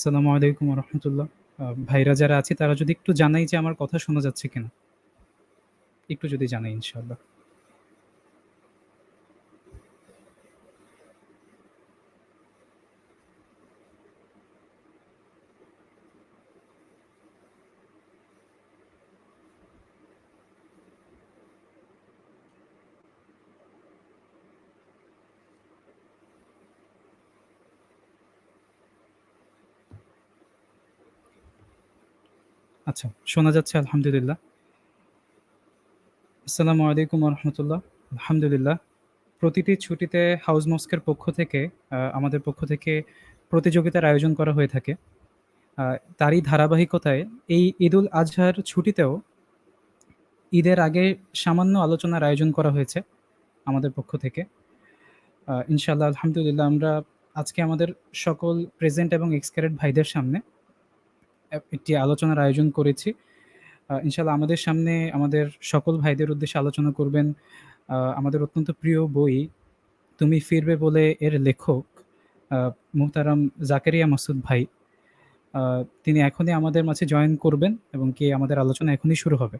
আসসালামু আলাইকুম ওয়া রাহমাতুল্লাহ। ভাইরা যারা আছে তারা যদি একটু জানায় যে আমার কথা শোনা যাচ্ছে কিনা? একটু যদি জানায় ইনশাআল্লাহ। আচ্ছা, শোনা যাচ্ছে আলহামদুলিল্লাহ। আসসালামু আলাইকুম ওয়া রাহমাতুল্লাহ। আলহামদুলিল্লাহ। প্রতিটি ছুটিতে হাউস মস্কের পক্ষ থেকে আমাদের পক্ষ থেকে প্রতিযোগিতার আয়োজন করা হয়ে থাকে। আ তারই ধারাবাহিকতায় এই ঈদুল আজহার ছুটিতেও ঈদের আগে সামান্য আলোচনার আয়োজন করা হয়েছে আমাদের পক্ষ থেকে। ইনশাআল্লাহ আলহামদুলিল্লাহ আমরা আজকে আমাদের সকল প্রেজেন্ট এবং এক্স-ক্যাডেট ভাইদের সামনে একটি আলোচনার আয়োজন করেছি। ইনশাআল্লাহ আমাদের সামনে আমাদের সকল ভাইদের উদ্দেশ্যে আলোচনা করবেন আমাদের অত্যন্ত প্রিয় বই 'তুমি ফিরবে বলে' এর লেখক আ মোহতারাম জাকারিয়া মাসুদ ভাই। আ তিনি এখনই আমাদের মাঝে জয়েন করবেন এবং কি আমাদের আলোচনা এখনই শুরু হবে।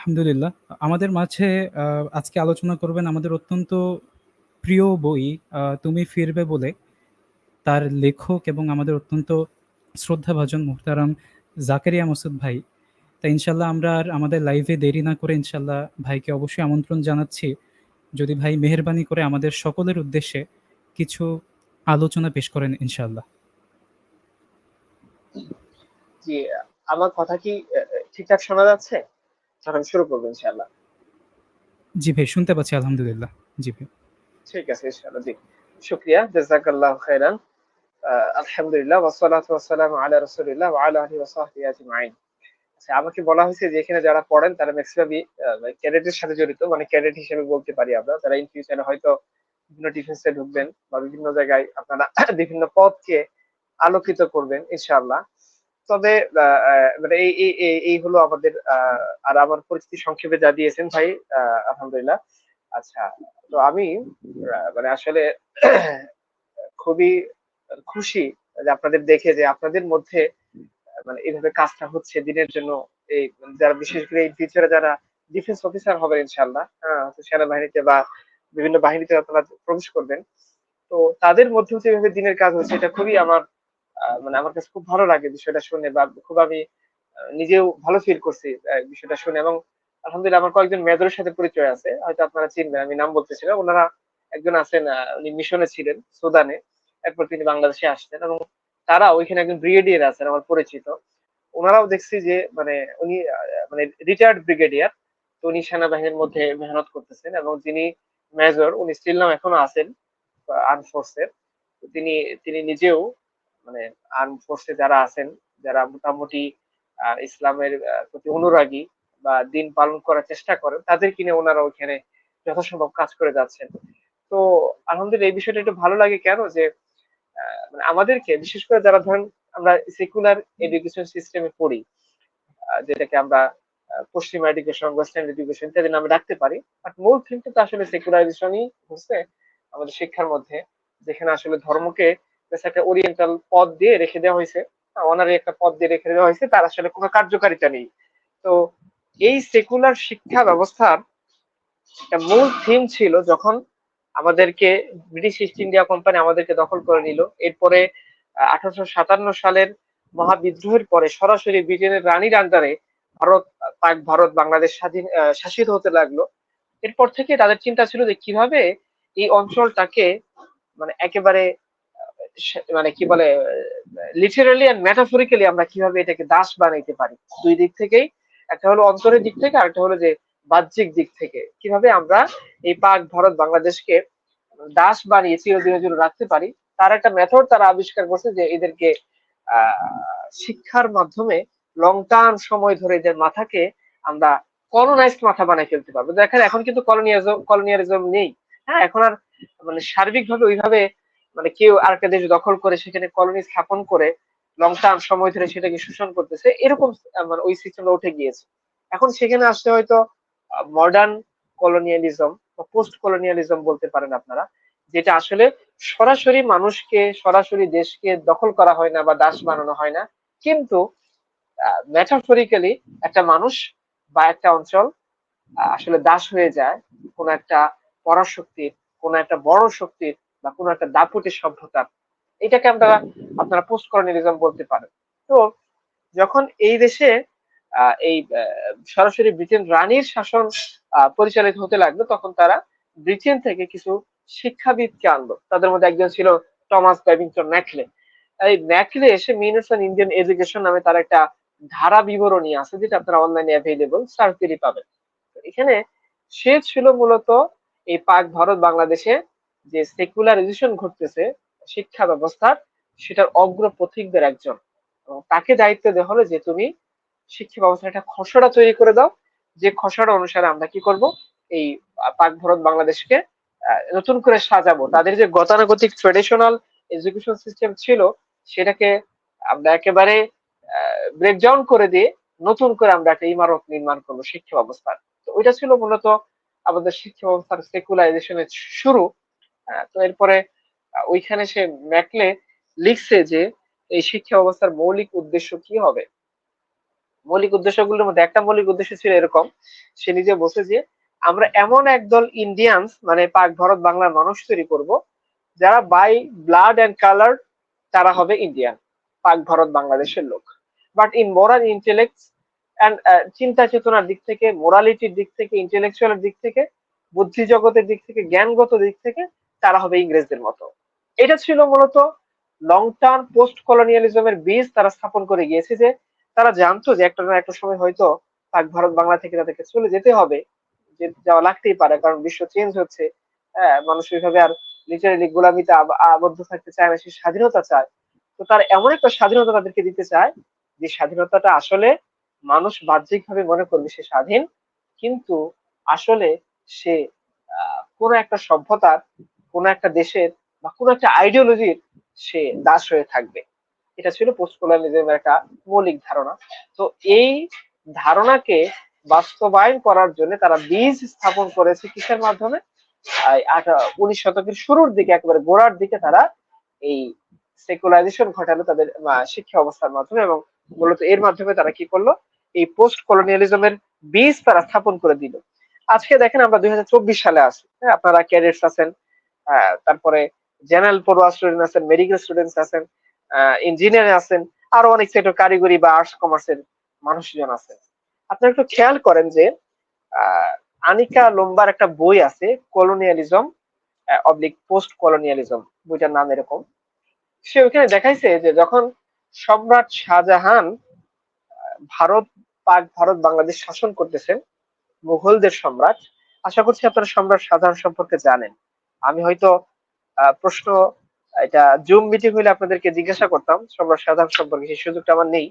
আলহামদুলিল্লাহ। আমাদের মাঝে আ আজকে আলোচনা করবেন আমাদের অত্যন্ত প্রিয় বই 'তুমি ফিরবে বলে' তার লেখক এবং আমাদের অত্যন্ত শ্রদ্ধাভাজন মোহতারাম জাকারিয়া মাসুদ ভাই। তাই ইনশাআল্লাহ আমরা আর আমাদের লাইভে দেরি না করে ইনশাআল্লাহ ভাইকে অবশ্যই আমন্ত্রণ জানাচ্ছি। যদি ভাই মেহেরবানি করে আমাদের সকলের উদ্দেশ্যে কিছু আলোচনা পেশ করেন ইনশাআল্লাহ। জি, আমার কথা কি ঠিকঠাক শোনা যাচ্ছে? তাহলে আমি শুরু করব ইনশাআল্লাহ। জি ভাই শুনতে পাচ্ছি আলহামদুলিল্লাহ। জি ভাই। ঠিক আছে ইনশাআল্লাহ, জি। শুকরিয়া, জাযাকাল্লাহু খাইরান। আলহামদুলিল্লাহ ওয়াসসালাতু ওয়াসসালামু আলা রাসূলিল্লাহ ওয়া আলা আলিহি ওয়া সাহবিহি আজমাইন। আচ্ছা, আমাকে বলা হয়েছে যে এখানে যারা পড়েন তারা মেক্সিমামই ক্যাডেটের সাথে জড়িত, মানে ক্যাডেট হিসেবে বলতে পারি আমরা। যারা ইন ফিউচারে হয়তো বিভিন্ন ডিফেন্সে ঢুকবেন বা বিভিন্ন জায়গায় আপনারা বিভিন্ন পদকে আলোকিত করবেন ইনশাআল্লাহ। তবে আ আ মানে এই হলো আমাদের আর আমার পরিচিতি সংক্ষেপে যা দিয়েছেন ভাই, আ আলহামদুলিল্লাহ। আচ্ছা, তো আমি মানে আসলে খুবই খুশি যে আপনাদের দেখে, যে আপনাদের মধ্যে মানে এভাবে কাজটা হচ্ছে দিনের জন্য। এই যারা বিশেষ করে এই ফিউচারে যারা ডিফেন্স অফিসার হবেন ইনশাআল্লাহ, সেনাবাহিনীতে বা বিভিন্ন বাহিনীতে আপনারা প্রবেশ করবেন। তো তাদের মধ্যেও যে এভাবে দিনের কাজ হচ্ছে, এটা খুবই আমার মানে আমার কাছে খুব ভালো লাগে বিষয়টা শুনে, বা খুব আমি নিজেও ভালো ফিল করছি বিষয়টা শুনে। এবং আলহামদুলিল্লাহ আমার কয়েকজন মেজরের সাথে পরিচয় আছে। হয়তো আপনারা চিনবেন, আমি নাম বলতেছি না। উনারা একজন আছেন, উনি মিশনে ছিলেন সুদানে। এরপর তিনি বাংলাদেশে আসছেন এবং তারা ওইখানে একজন ব্রিগেডিয়ার আছেন আমার পরিচিত। উনারাও দেখছি যে মানে উনি মানে রিটায়ার্ড ব্রিগেডিয়ার। তো উনি সেনাবাহিনীর মধ্যে মেহনত করতেছেন, এবং যিনি মেজর উনি স্টিল নাও এখনো আছেন আর্ম ফোর্সের। তো তিনি তিনি নিজেও মানে আর্ম ফোর্সে যারা আছেন, যারা মোটামুটি ইসলামের প্রতি অনুরাগী বা দিন পালন করার চেষ্টা করেন, তাদেরকে নিয়ে ওনারা ওইখানে যথাসম্ভব কাজ করে যাচ্ছেন। তো আলহামদুলিল্লাহ এই বিষয়টা একটু ভালো লাগে কেন যে মানে আমাদেরকে বিশেষ করে যারা ধরেন আমরা সেকুলার এডুকেশন সিস্টেমে পড়ি, যেটাকে আমরা পশ্চিমা এডুকেশন, ওয়েস্টার্ন এডুকেশন ইত্যাদি নামে ডাকতে পারি। বাট মূল থিমটা তো আসলে সেকুলারাইজেশনই হচ্ছে আমাদের শিক্ষার মধ্যে, যেখানে আসলে ধর্মকে একটা ওরিয়েন্টাল পদ দিয়ে রেখে দেওয়া হয়েছে, অনারি একটা পদ দিয়ে রেখে দেওয়া হয়েছে, তার আসলে কোনো কার্যকারিতা নেই। তো এই সেকুলার শিক্ষা ব্যবস্থার একটা মূল থিম ছিল যখন আমাদেরকে ব্রিটিশ ইস্ট ইন্ডিয়া কোম্পানি আমাদেরকে দখল করে নিল। এরপরে 1857 সালের মহাবিদ্রোহের পরে সরাসরি ব্রিটেনের রানীর আন্ডারে ভারত, পাক ভারত, বাংলাদেশ স্বাধীন শাসিত হতে লাগলো। এরপর থেকে তাদের চিন্তা ছিল যে কিভাবে এই অঞ্চলটাকে মানে একেবারে মানে কি বলে লিটারালি এন্ড মেটাফরিক্যালি আমরা কিভাবে এটাকে দাস বানাইতে পারি। দুই দিক থেকেই, একটা হলো অন্তরের দিক থেকে, আরেকটা হলো যে বাহ্যিক দিক থেকে, কিভাবে আমরা এই পাক ভারত বাংলাদেশকে দাস বানিয়ে চিরদিনের জন্য রাখতে পারি, তার একটা মেথড তারা আবিষ্কার করছে, যে এদেরকে শিক্ষার মাধ্যমে লং টার্ম সময় ধরে এদের মাথাকে আমরা কলোনাইজড মাথা বানাই ফেলতে পারবো। দেখেন এখন কিন্তু কলোনিয়ালিজম নেই। হ্যাঁ, এখন আর মানে সার্বিকভাবে ওইভাবে মানে কেউ আরেকটা দেশ দখল করে সেখানে কলোনি স্থাপন করে লং টার্ম সময় ধরে সেটাকে শোষণ করতেছে, এরকম মানে ওই সিস্টেমটা উঠে গিয়েছে। এখন সেখানে আসলে হয়তো মডার্ন কলোনিয়ালিজম বা পোস্ট কলোনিয়ালিজম বলতে পারেন আপনারা, যেটা আসলে সরাসরি মানুষকে, সরাসরি দেশকে দখল করা হয় না বা দাস বানানো হয় না, কিন্তু মেটাফরিক্যালি একটা মানুষ বা একটা অঞ্চল আসলে দাস হয়ে যায় কোন একটা পরাশক্তির, কোন একটা বড় শক্তির বা কোন একটা দাপুটে সভ্যতার। এটাকে আপনারা পোস্ট কলোনিয়ালিজম বলতে পারেন। তো যখন এই দেশে এই সরাসরি ব্রিটেন রানীর শাসন পরিচালিত হতে লাগলো, তখন তারা ব্রিটেন থেকে কিছু শিক্ষাবিদকে আনলো। তাদের মধ্যে একজন ছিল টমাস ব্যাবিংটন ম্যাকলে। এই ম্যাকলে এসে মিনার্স অন ইন্ডিয়ান এডুকেশন নামে তার একটা ধারা বিবরণী আছে, যেটা আপনারা অনলাইনে অ্যাভেলেবল সার্চ দিলেই পাবেন। এখানে সে ছিল মূলত এই পাক ভারত বাংলাদেশে যে সেকুলারাইজেশন ঘটতেছে শিক্ষা ব্যবস্থার, সেটার অগ্রপথিকদের একজন। এবং তাকে দায়িত্ব দেওয়া হলো যে তুমি শিক্ষা ব্যবস্থার একটা খসড়া তৈরি করে দাও, যে খসড়া অনুসারে আমরা কি করব, এই পাক ভারত বাংলাদেশকে নতুন করে সাজাবো। তাদের যে গতানুগতিক ট্রেডিশনাল এডুকেশন সিস্টেম ছিল, সেটাকে আমরা একেবারে ব্রেকডাউন করে দিয়ে নতুন করে আমরা একটা ইমারত নির্মাণ করবো শিক্ষা ব্যবস্থার। তো ওইটা ছিল মূলত আমাদের শিক্ষা ব্যবস্থার সেকুলারাইজেশনের শুরু। তো এরপরে ওইখানে সে ম্যাকলে লিখছে যে এই শিক্ষা ব্যবস্থার মৌলিক উদ্দেশ্য কি হবে। মৌলিক উদ্দেশ্যগুলোর মধ্যে একটা মৌলিক উদ্দেশ্য ছিল এরকম, সে নিজে বলছে যে আমরা এমন একদল ইন্ডিয়ানস মানে পাক ভারত বাংলার মানুষ তৈরি করব, যারা বাই ব্লাড এন্ড কালার তারা হবে ইন্ডিয়ান, পাক ভারত বাংলাদেশের লোক, but in moral intellect and চিন্তা চেতনার দিক থেকে, মোরালিটির দিক থেকে, ইন্টেলেকচুয়ালের দিক থেকে, বুদ্ধি জগতের দিক থেকে, জ্ঞানগত দিক থেকে তারা হবে ইংরেজদের মতো। এটা ছিল মূলত লং টার্ম পোস্ট কলোনিয়ালিজমের বীজ তারা স্থাপন করে গিয়েছে, যে তারা জানতো যে একটা না একটা সময় হয়তো পাক ভারত বাংলা থেকে তাদেরকে চলে যেতে হবে, যে যাওয়া লাগতেই পারে, কারণ বিশ্ব চেঞ্জ হচ্ছে। হ্যাঁ, মানুষ ওইভাবে আর লিটারেলি গোলামিতে আবদ্ধ থাকতে চায় না, সে স্বাধীনতা চায়। তো তার এমন একটা স্বাধীনতা তাদেরকে দিতে চায়, যে স্বাধীনতাটা আসলে মানুষ বাহ্যিকভাবে মনে করবে সে স্বাধীন, কিন্তু আসলে সে কোন একটা সভ্যতার, কোন একটা দেশের বা কোন একটা আইডিওলজির সে দাস হয়ে থাকবে। এটা ছিল পোস্ট কলোনিয়ালিজমের একটা মৌলিক ধারণা। তো এই ধারণাকে বাস্তবায়ন করার জন্য তারা বীজ স্থাপন করেছে কিসের মাধ্যমে, 19 শতকের শুরুর দিকে, একেবারে গোড়ার দিকে তারা এই সেকুলারাইজেশন ঘটালো তাদের শিক্ষা অবস্থার মাধ্যমে। এবং মূলত এর মাধ্যমে তারা কি করলো, এই পোস্ট কলোনিয়ালিজমের বীজ তারা স্থাপন করে দিল। আজকে দেখেন আমরা 2024 সালে আছি, হ্যাঁ, আপনারা ক্যাডেটস আছেন, তারপরে জেনারেল পড়ুয়া স্টুডেন্ট আছেন, মেডিকেল স্টুডেন্টস আছেন, ইঞ্জিনিয়ার আছেন, আরো অনেক সেক্টর, কারিগরি বা আর্টস কমার্সের মানুষজন আছেন। আপনারা একটু খেয়াল করেন যে আহ, আনিকা লোম্বার একটা বই আছে, কলোনিয়ালিজম অবলিক পোস্ট কলোনিয়ালিজম, বইটার নাম এরকম। সে ওখানে দেখাইছে যে যখন সম্রাট শাহজাহান ভারত, পাক ভারত বাংলাদেশ শাসন করতেছেন, মুঘলদের সম্রাট, আশা করছি আপনারা সম্রাট শাহজাহান সম্পর্কে জানেন। আমি হয়তো প্রশ্ন, এটা জুম মিটিং হইলে আপনাদেরকে জিজ্ঞাসা করতাম সম্রাট শাহজাহান সম্পর্কে, সেই সুযোগটা আমার নেই।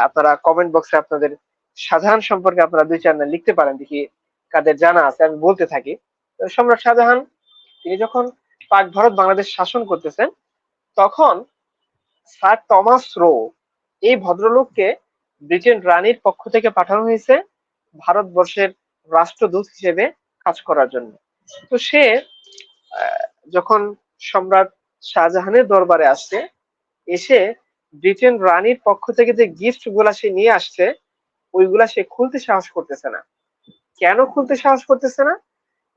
আপনারা কমেন্ট বক্সে আপনাদের শাহজাহান সম্পর্কে আপনারা 2-4 লাইন লিখতে পারেন, দেখি কাদের জানা আছে, আমি বলতে থাকি। তো সম্রাট শাহজাহান তিনি যখন পাক ভারত বাংলাদেশ শাসন করতেছেন, তখন স্যার টমাস রো, এই ভদ্রলোককে ব্রিটেন রানীর পক্ষ থেকে পাঠানো হয়েছে ভারতবর্ষের রাষ্ট্রদূত হিসেবে কাজ করার জন্য। তো সে যখন সম্রাট শাহজাহানের দরবারে আসছে, এসে ব্রিটেন রানীর পক্ষ থেকে যে গিফট গুলা সে নিয়ে আসছে, ওইগুলা সে খুলতে সাহস করতেছে না। কেন খুলতে সাহস করতেছে না?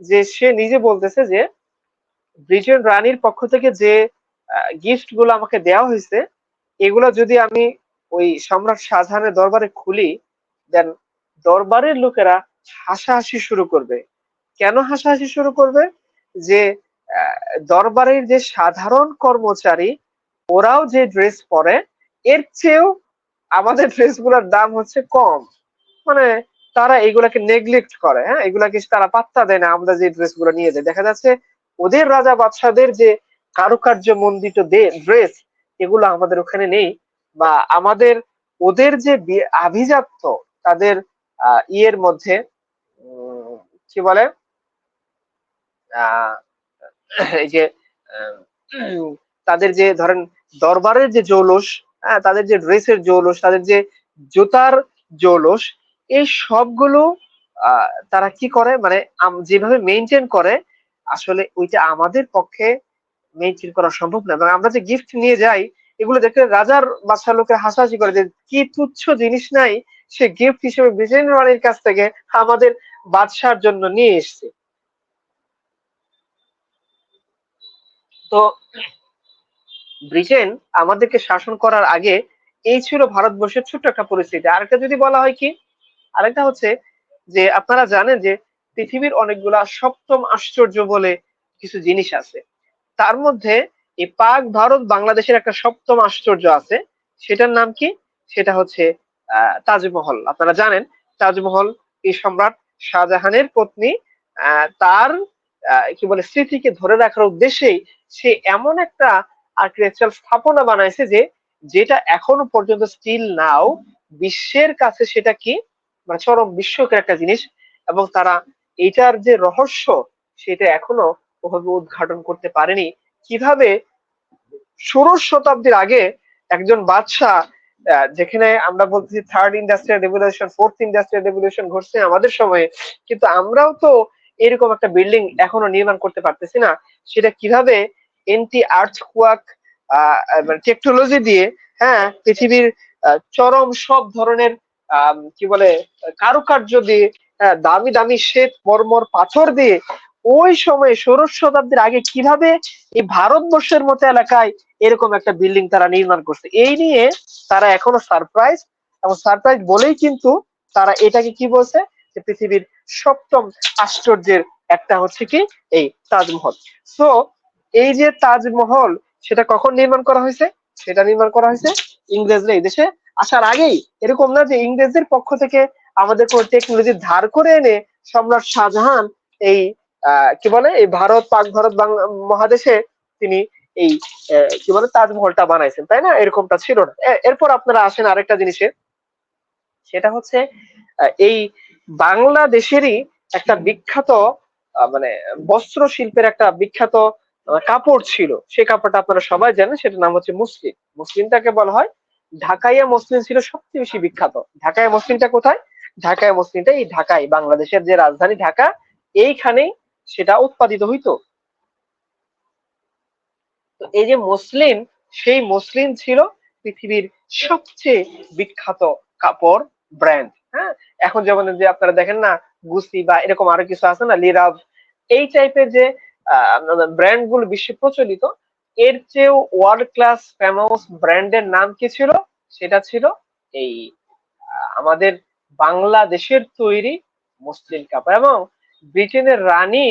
যে সে নিজে বলতেছে যে ব্রিটেন রানীর পক্ষ থেকে যে গিফট গুলো আমাকে দেওয়া হয়েছে, এগুলা যদি আমি ওই সম্রাট শাহজাহানের দরবারে খুলি, দেন দরবারের লোকেরা হাসাহাসি শুরু করবে। কেন হাসাহাসি শুরু করবে? যে আহ, দরবারের যে সাধারণ কর্মচারী, ওরাও যে ড্রেস পরে, এর চেয়েও আমাদের ড্রেস গুলোর দাম হচ্ছে কম। মানে তারা এগুলাকে নেগলেক্ট করে, হ্যাঁ, এগুলাকে তারা পাত্তা দেয় না। আমরা যে ড্রেস গুলো নিয়ে যাই, দেখা যাচ্ছে ওদের রাজা বাদশাদের যে কারুকার্য মণ্ডিত ড্রেস, এগুলো আমাদের ওখানে নেই। বা আমাদের ওদের যে আভিজাত্য, তাদের ইয়ের মধ্যে কি বলে, আহ এই যে তাদের যে ধরেন দরবারের যে জৌলুস, হ্যাঁ, তাদের যে ড্রেসের জৌলুস, তাদের যে জুতার জৌলুস, এই সবগুলো তারা কি করে, মানে যেভাবে মেনটেন করে, আসলে ওইটা আমাদের পক্ষে মেনটেন করা সম্ভব না। এবং আমরা যে গিফট নিয়ে যাই, এগুলো দেখে রাজার বাদশার লোকে হাসাহাসি করে যে কি তুচ্ছ জিনিস নাই, সে গিফট হিসেবে ব্রিটেন রানীর কাছ থেকে আমাদের বাদশার জন্য নিয়ে এসছে। তো ব্রিটেন আমাদেরকে শাসন করার আগে এই ছিল ভারতবর্ষের ছোট্ট একটা পরিস্থিতি। আরেকটা যদি বলা হয় কি, আরেকটা হচ্ছে যে আপনারা জানেন যে পৃথিবীর অনেকগুলা সপ্তম আশ্চর্য বলে কিছু জিনিস আছে। তার মধ্যে এই পাক ভারত বাংলাদেশের একটা সপ্তম আশ্চর্য আছে। সেটার নাম কি? সেটা হচ্ছে তাজমহল। আপনারা জানেন তাজমহল এই সম্রাট শাহজাহানের পত্নী তার কি বলে স্মৃতিকে ধরে রাখার উদ্দেশ্যেই সে এমন একটা আর্কিটেকচারাল স্থাপনা বানাইছে যে যেটা এখনো পর্যন্ত স্টিল নাও বিশ্বের কাছে সেটা কি, মানে চরম বিস্ময়কর একটা জিনিস। এবং তারা এটার যে রহস্য সেটা এখনো ওভাবে উদ্ঘাটন করতে পারেনি। কিভাবে ষোড়শ শতাব্দীর আগে একজন বাদশাহ, যেখানে আমরা বলতেছি third industrial revolution, fourth industrial revolution ঘটছে আমাদের সময়ে, কিন্তু আমরাও তো এরকম একটা বিল্ডিং এখনো নির্মাণ করতে পারতেছি না। সেটা কিভাবে এন্টি আর্থকুয়াক টেকনোলজি দিয়ে, হ্যাঁ, পৃথিবীর চরম সব ধরনের কি বলে কারুকার্য দিয়ে, দামি দামি শ্বেত মরমর পাথর দিয়ে ওই সময় ষোড়শ শতাব্দীর আগে কিভাবে এই ভারতবর্ষের মতো এলাকায় এরকম একটা বিল্ডিং তারা নির্মাণ করছে, এই নিয়ে তারা এখনো সারপ্রাইজ। এবং সারপ্রাইজ বলেই কিন্তু তারা এটাকে কি বলছে, যে পৃথিবীর সপ্তম আশ্চর্যের একটা হচ্ছে কি এই তাজমহল। সো এই যে তাজমহল, সেটা কখন নির্মাণ করা হয়েছে? সেটা নির্মাণ করা হয়েছে ইংরেজরা এই দেশে আসার আগেই। এরকম না যে ইংরেজদের পক্ষ থেকে আমাদের কোন টেকনোলজি ধার করে এনে সম্রাট শাহজাহান এই কি বলে এই ভারত পাক ভারত মহাদেশে তিনি এই কি বলে তাজমহলটা বানাইছেন, তাই না? এরকমটা ছিল না। এরপর আপনারা আসেন আরেকটা জিনিসে, সেটা হচ্ছে এই বাংলাদেশেরই একটা বিখ্যাত মানে বস্ত্র শিল্পের একটা বিখ্যাত কাপড় ছিল। সেই কাপড়টা আপনারা সবাই জানেন, সেটার নাম হচ্ছে মসলিন। মসলিনটাকে বলা হয় ঢাকাইয়া মসলিন, ছিল সবচেয়ে বেশি বিখ্যাত। ঢাকাইয়া মসলিনটা কোথায়? ঢাকাইয়া মসলিনটা এই ঢাকায়, বাংলাদেশের যে রাজধানী ঢাকা, এইখানেই সেটা উৎপাদিত হইতো। তো এই যে মসলিন, সেই মসলিন ছিল পৃথিবীর সবচেয়ে বিখ্যাত কাপড় ব্র্যান্ড। হ্যাঁ, এখন যেমন যে আপনারা দেখেন না গুসি বা এরকম আরো কিছু আছে না, লিরাভ, এই টাইপের যে ব্র্যান্ড গুলো বিশ্বে প্রচলিত, এর চেয়েও ওয়ার্ল্ড ক্লাস ফেমাস ব্র্যান্ডের নাম কি ছিল? সেটা ছিল এই আমাদের বাংলাদেশের তৈরি মসলিন কাপড়। এবং ব্রিটেনের রানী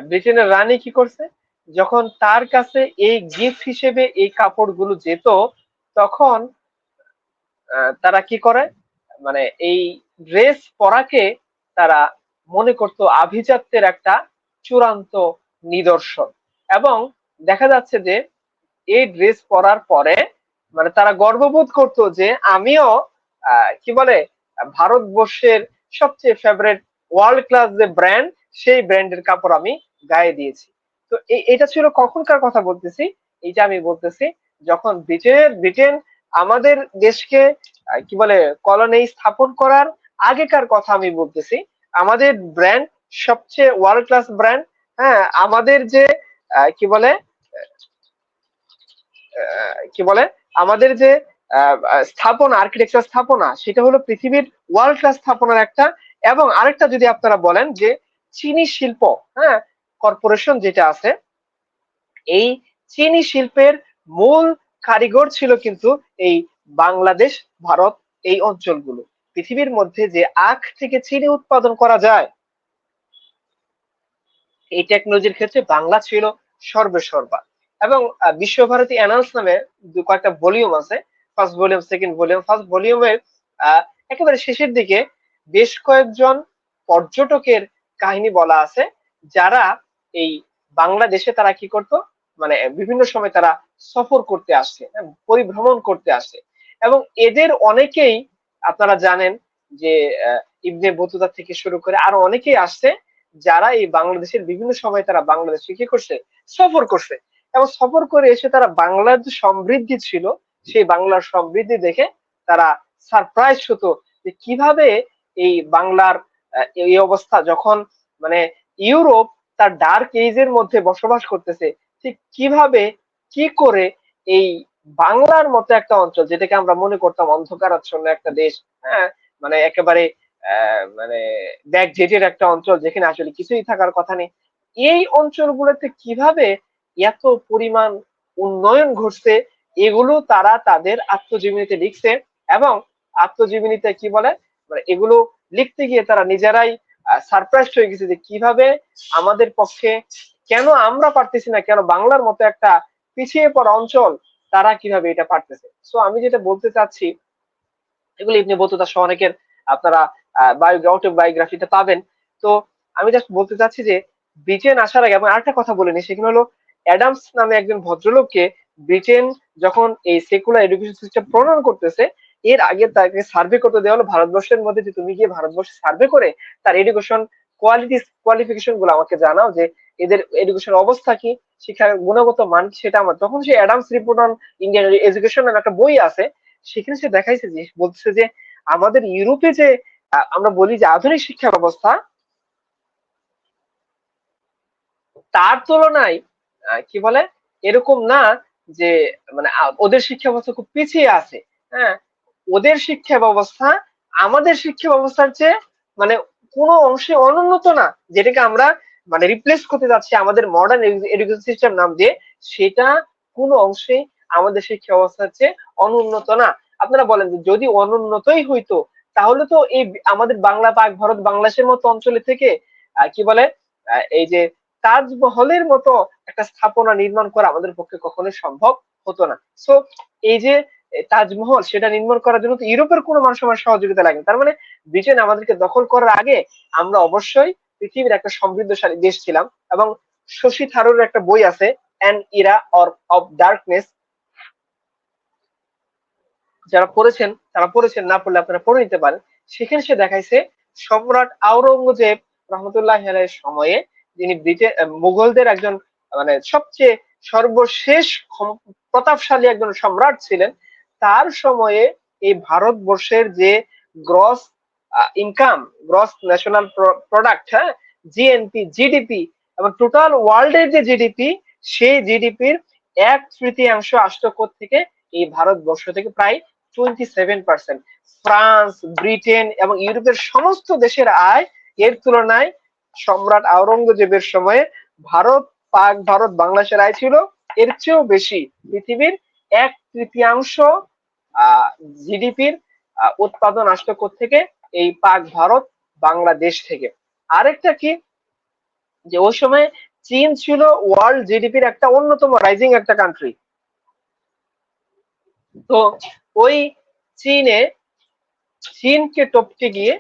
ব্রিটেনের রানী কি করছে, যখন তার কাছে এই গিফট হিসেবে এই কাপড়গুলো যেত, তখন তারা কি করে, মানে এই ড্রেস পরাকে তারা মনে করতো আভিজাত্যের একটা চূড়ান্ত নিদর্শন। এবং দেখা যাচ্ছে যে এই ড্রেস পরার পরে মানে তারা গর্ববোধ করতো যে আমিও কি বলে ভারতবর্ষের সবচেয়ে ফেভারিট ওয়ার্ল্ড ক্লাস যে ব্র্যান্ড, সেই ব্র্যান্ডের কাপড় আমি গায়ে দিয়েছি। তো এটা ছিল কখনকার কথা বলতেছি, এইটা আমি বলতেছি যখন ব্রিটেন আমাদের দেশকে কি বলে কলোনি স্থাপন করার আগেকার কথা আমি বলতেছি। আমাদের ব্র্যান্ড সবচেয়ে ওয়ার্ল্ড ক্লাস ব্র্যান্ড, হ্যাঁ, আমাদের যে কি বলে কি বলে আমাদের যে স্থাপনা, আর্কিটেকচার স্থাপনা, সেটা হলো পৃথিবীর ওয়ার্ল্ড ক্লাস স্থাপনার একটা। এবং আরেকটা যদি আপনারা বলেন যে চিনি শিল্প, হ্যাঁ, কর্পোরেশন যেটা আছে, এই চিনি শিল্পের মূল কারিগর ছিল কিন্তু এই বাংলাদেশ, ভারত, এই অঞ্চলগুলো। পৃথিবীর মধ্যে যে আখ থেকে চিনি উৎপাদন করা যায়, এই টেকনোলজির ক্ষেত্রে বাংলা ছিল সর্বেসর্বা। এবং বিশ্বভারতী অ্যানান্স নামে কয়েকটা ভলিউম আছে, first volume, second volume. First ভলিউমের একেবারে শেষের দিকে বেশ কয়েকজন পর্যটকের কাহিনী বলা আছে, যারা এই বাংলাদেশে তারা কি করতো, মানে বিভিন্ন সময় তারা সফর করতে আসছে, পরিভ্রমণ করতে আসছে। এবং এদের অনেকেই আপনারা জানেন যে ইবনে বতুতা থেকে শুরু করে আরো অনেকেই আসছে, যারা এই বাংলাদেশের বিভিন্ন সময় তারা বাংলাদেশে কি করছে, সফর করছে, এবং সফর করে এসে তারা বাংলার যে সমৃদ্ধি ছিল সেই বাংলার সমৃদ্ধি দেখে তারা সারপ্রাইজ হতো যে কিভাবে এই বাংলার এই অবস্থা, যখন মানে ইউরোপ তার ডার্ক এজের মধ্যে বসবাস করতেছে, ঠিক কিভাবে কি করে এই বাংলার মতো একটা অঞ্চল, যেটাকে আমরা মনে করতাম অন্ধকারাচ্ছন্ন একটা দেশ, হ্যাঁ, মানে একেবারে মানে ব্যাকডেটেড একটা অঞ্চল যেখানে আসলে কিছুই থাকার কথা নেই, এই অঞ্চলগুলোতে কিভাবে এত পরিমাণ উন্নয়ন ঘটছে, এগুলো তারা তাদের আত্মজীবনীতে লিখছে। এবং আত্মজীবনীতে কি বলে, মানে এগুলো লিখতে গিয়ে তারা নিজেরাই সারপ্রাইজ হয়ে গেছে যে কিভাবে আমাদের পক্ষে, কেন আমরা পারতেছি না, কেন বাংলার মতো একটা পিছিয়ে পড়া অঞ্চল তারা কিভাবে এটা পারতেছে। সো আমি যেটা বলতে চাচ্ছি, এগুলো ইবনে বতুতা সহ অনেকের আপনারা অটোবায়োগ্রাফিতে পাবেন। তো আমি জাস্ট বলতে চাচ্ছি যে ব্রিটেন আসার আগে, এবং আরেকটা কথা বলে নি, সেখানে হলো অ্যাডামস নামে একজন ভদ্রলোককে ব্রিটেন যখন এই সেকুলার এডুকেশন সিস্টেম প্রণয়ন করতেছে, এর আগে তাকে সার্ভে করতে দেওয়া হলো ভারতবর্ষের মধ্যে, যে তুমি গিয়ে ভারতবর্ষে সার্ভে করে তার এডুকেশন কোয়ালিফিকেশন গুলো আমাকে জানাও, যে এদের এডুকেশন অবস্থা কি, শিক্ষার গুণগত মান কি, সেটা আমার, তখন সে Adams report on Indian education নামে একটা বই আছে, সেখানে সে দেখাইছে যে, বলছে যে আমাদের ইউরোপে যে আমরা বলি যে আধুনিক শিক্ষা ব্যবস্থা, তার তুলনায় কি বলে, এরকম না যে মানে ওদের শিক্ষা ব্যবস্থা খুব পিছিয়ে আছে। হ্যাঁ, ওদের শিক্ষা ব্যবস্থা আমাদের শিক্ষা ব্যবস্থার চেয়ে মানে কোনো অংশে অনুন্নত না, যেটাকে আমরা মানে রিপ্লেস করতে যাচ্ছি আমাদের মডার্ন এডুকেশন সিস্টেম নাম দিয়ে, সেটা কোনো অংশে আমাদের শিক্ষা ব্যবস্থার চেয়ে অনুন্নত না। আপনারা বলেন যে যদি অনুন্নতই হইতো, তাহলে তো এই আমাদের বাংলা, পাক ভারত, বাংলাদেশের মতো অঞ্চলে থেকে কি বলে এই যে তাজমহলের মতো একটা স্থাপনা নির্মাণ করা আমাদের পক্ষে কখনোই সম্ভব হতো না। সো এই যে তাজমহল, সেটা নির্মাণ করার জন্য তো ইউরোপের কোনো মানুষ আমার সহযোগিতা লাগে না। তার মানে ব্রিটেন আমাদেরকে দখল করার আগে আমরা অবশ্যই পৃথিবীর একটা সমৃদ্ধশালী দেশ ছিলাম। এবং শশী থারুরের একটা বই আছে, an Ira or of darkness, যারা পড়েছেন তারা পড়েছেন, না পড়লে আপনারা পড়ে নিতে পারেন। সেখানে সে দেখাইছে সম্রাট আওরঙ্গজেব রহমতুল্লাহ আলাইহির সময়ে, যিনি ব্রিটেন মুঘলদের একজন মানে সবচেয়ে সর্বশেষ প্রতাপশালী একজন সম্রাট ছিলেন, তার সময়ে এই ভারতবর্ষের যে gross income, gross national product, হ্যাঁ, জিএনপি, জিডিপি, এবং টোটাল ওয়ার্ল্ডের যে জিডিপি, সেই জিডিপির 1/3 আসতো থেকে এই ভারতবর্ষ থেকে, প্রায় 27%। ফ্রান্স, ব্রিটেন এবং ইউরোপের সমস্ত দেশের আয় এর তুলনায় সম্রাট আওরঙ্গজেবের সময়ে ভারত, পাক ভারত, বাংলাদেশের আয় ছিল এর চেয়েও বেশি। পৃথিবীর 1/3 জিডিপির উৎপাদন আসতো থেকে এই পাক ভারত, বাংলাদেশ থেকে। আরেকটা কি, যে ওই সময় চীন ছিল ওয়ার্ল্ড জিডিপির একটা অন্যতম রাইজিং একটা কান্ট্রি। তো ওই চীনে, চীনকে টপকে গিয়ে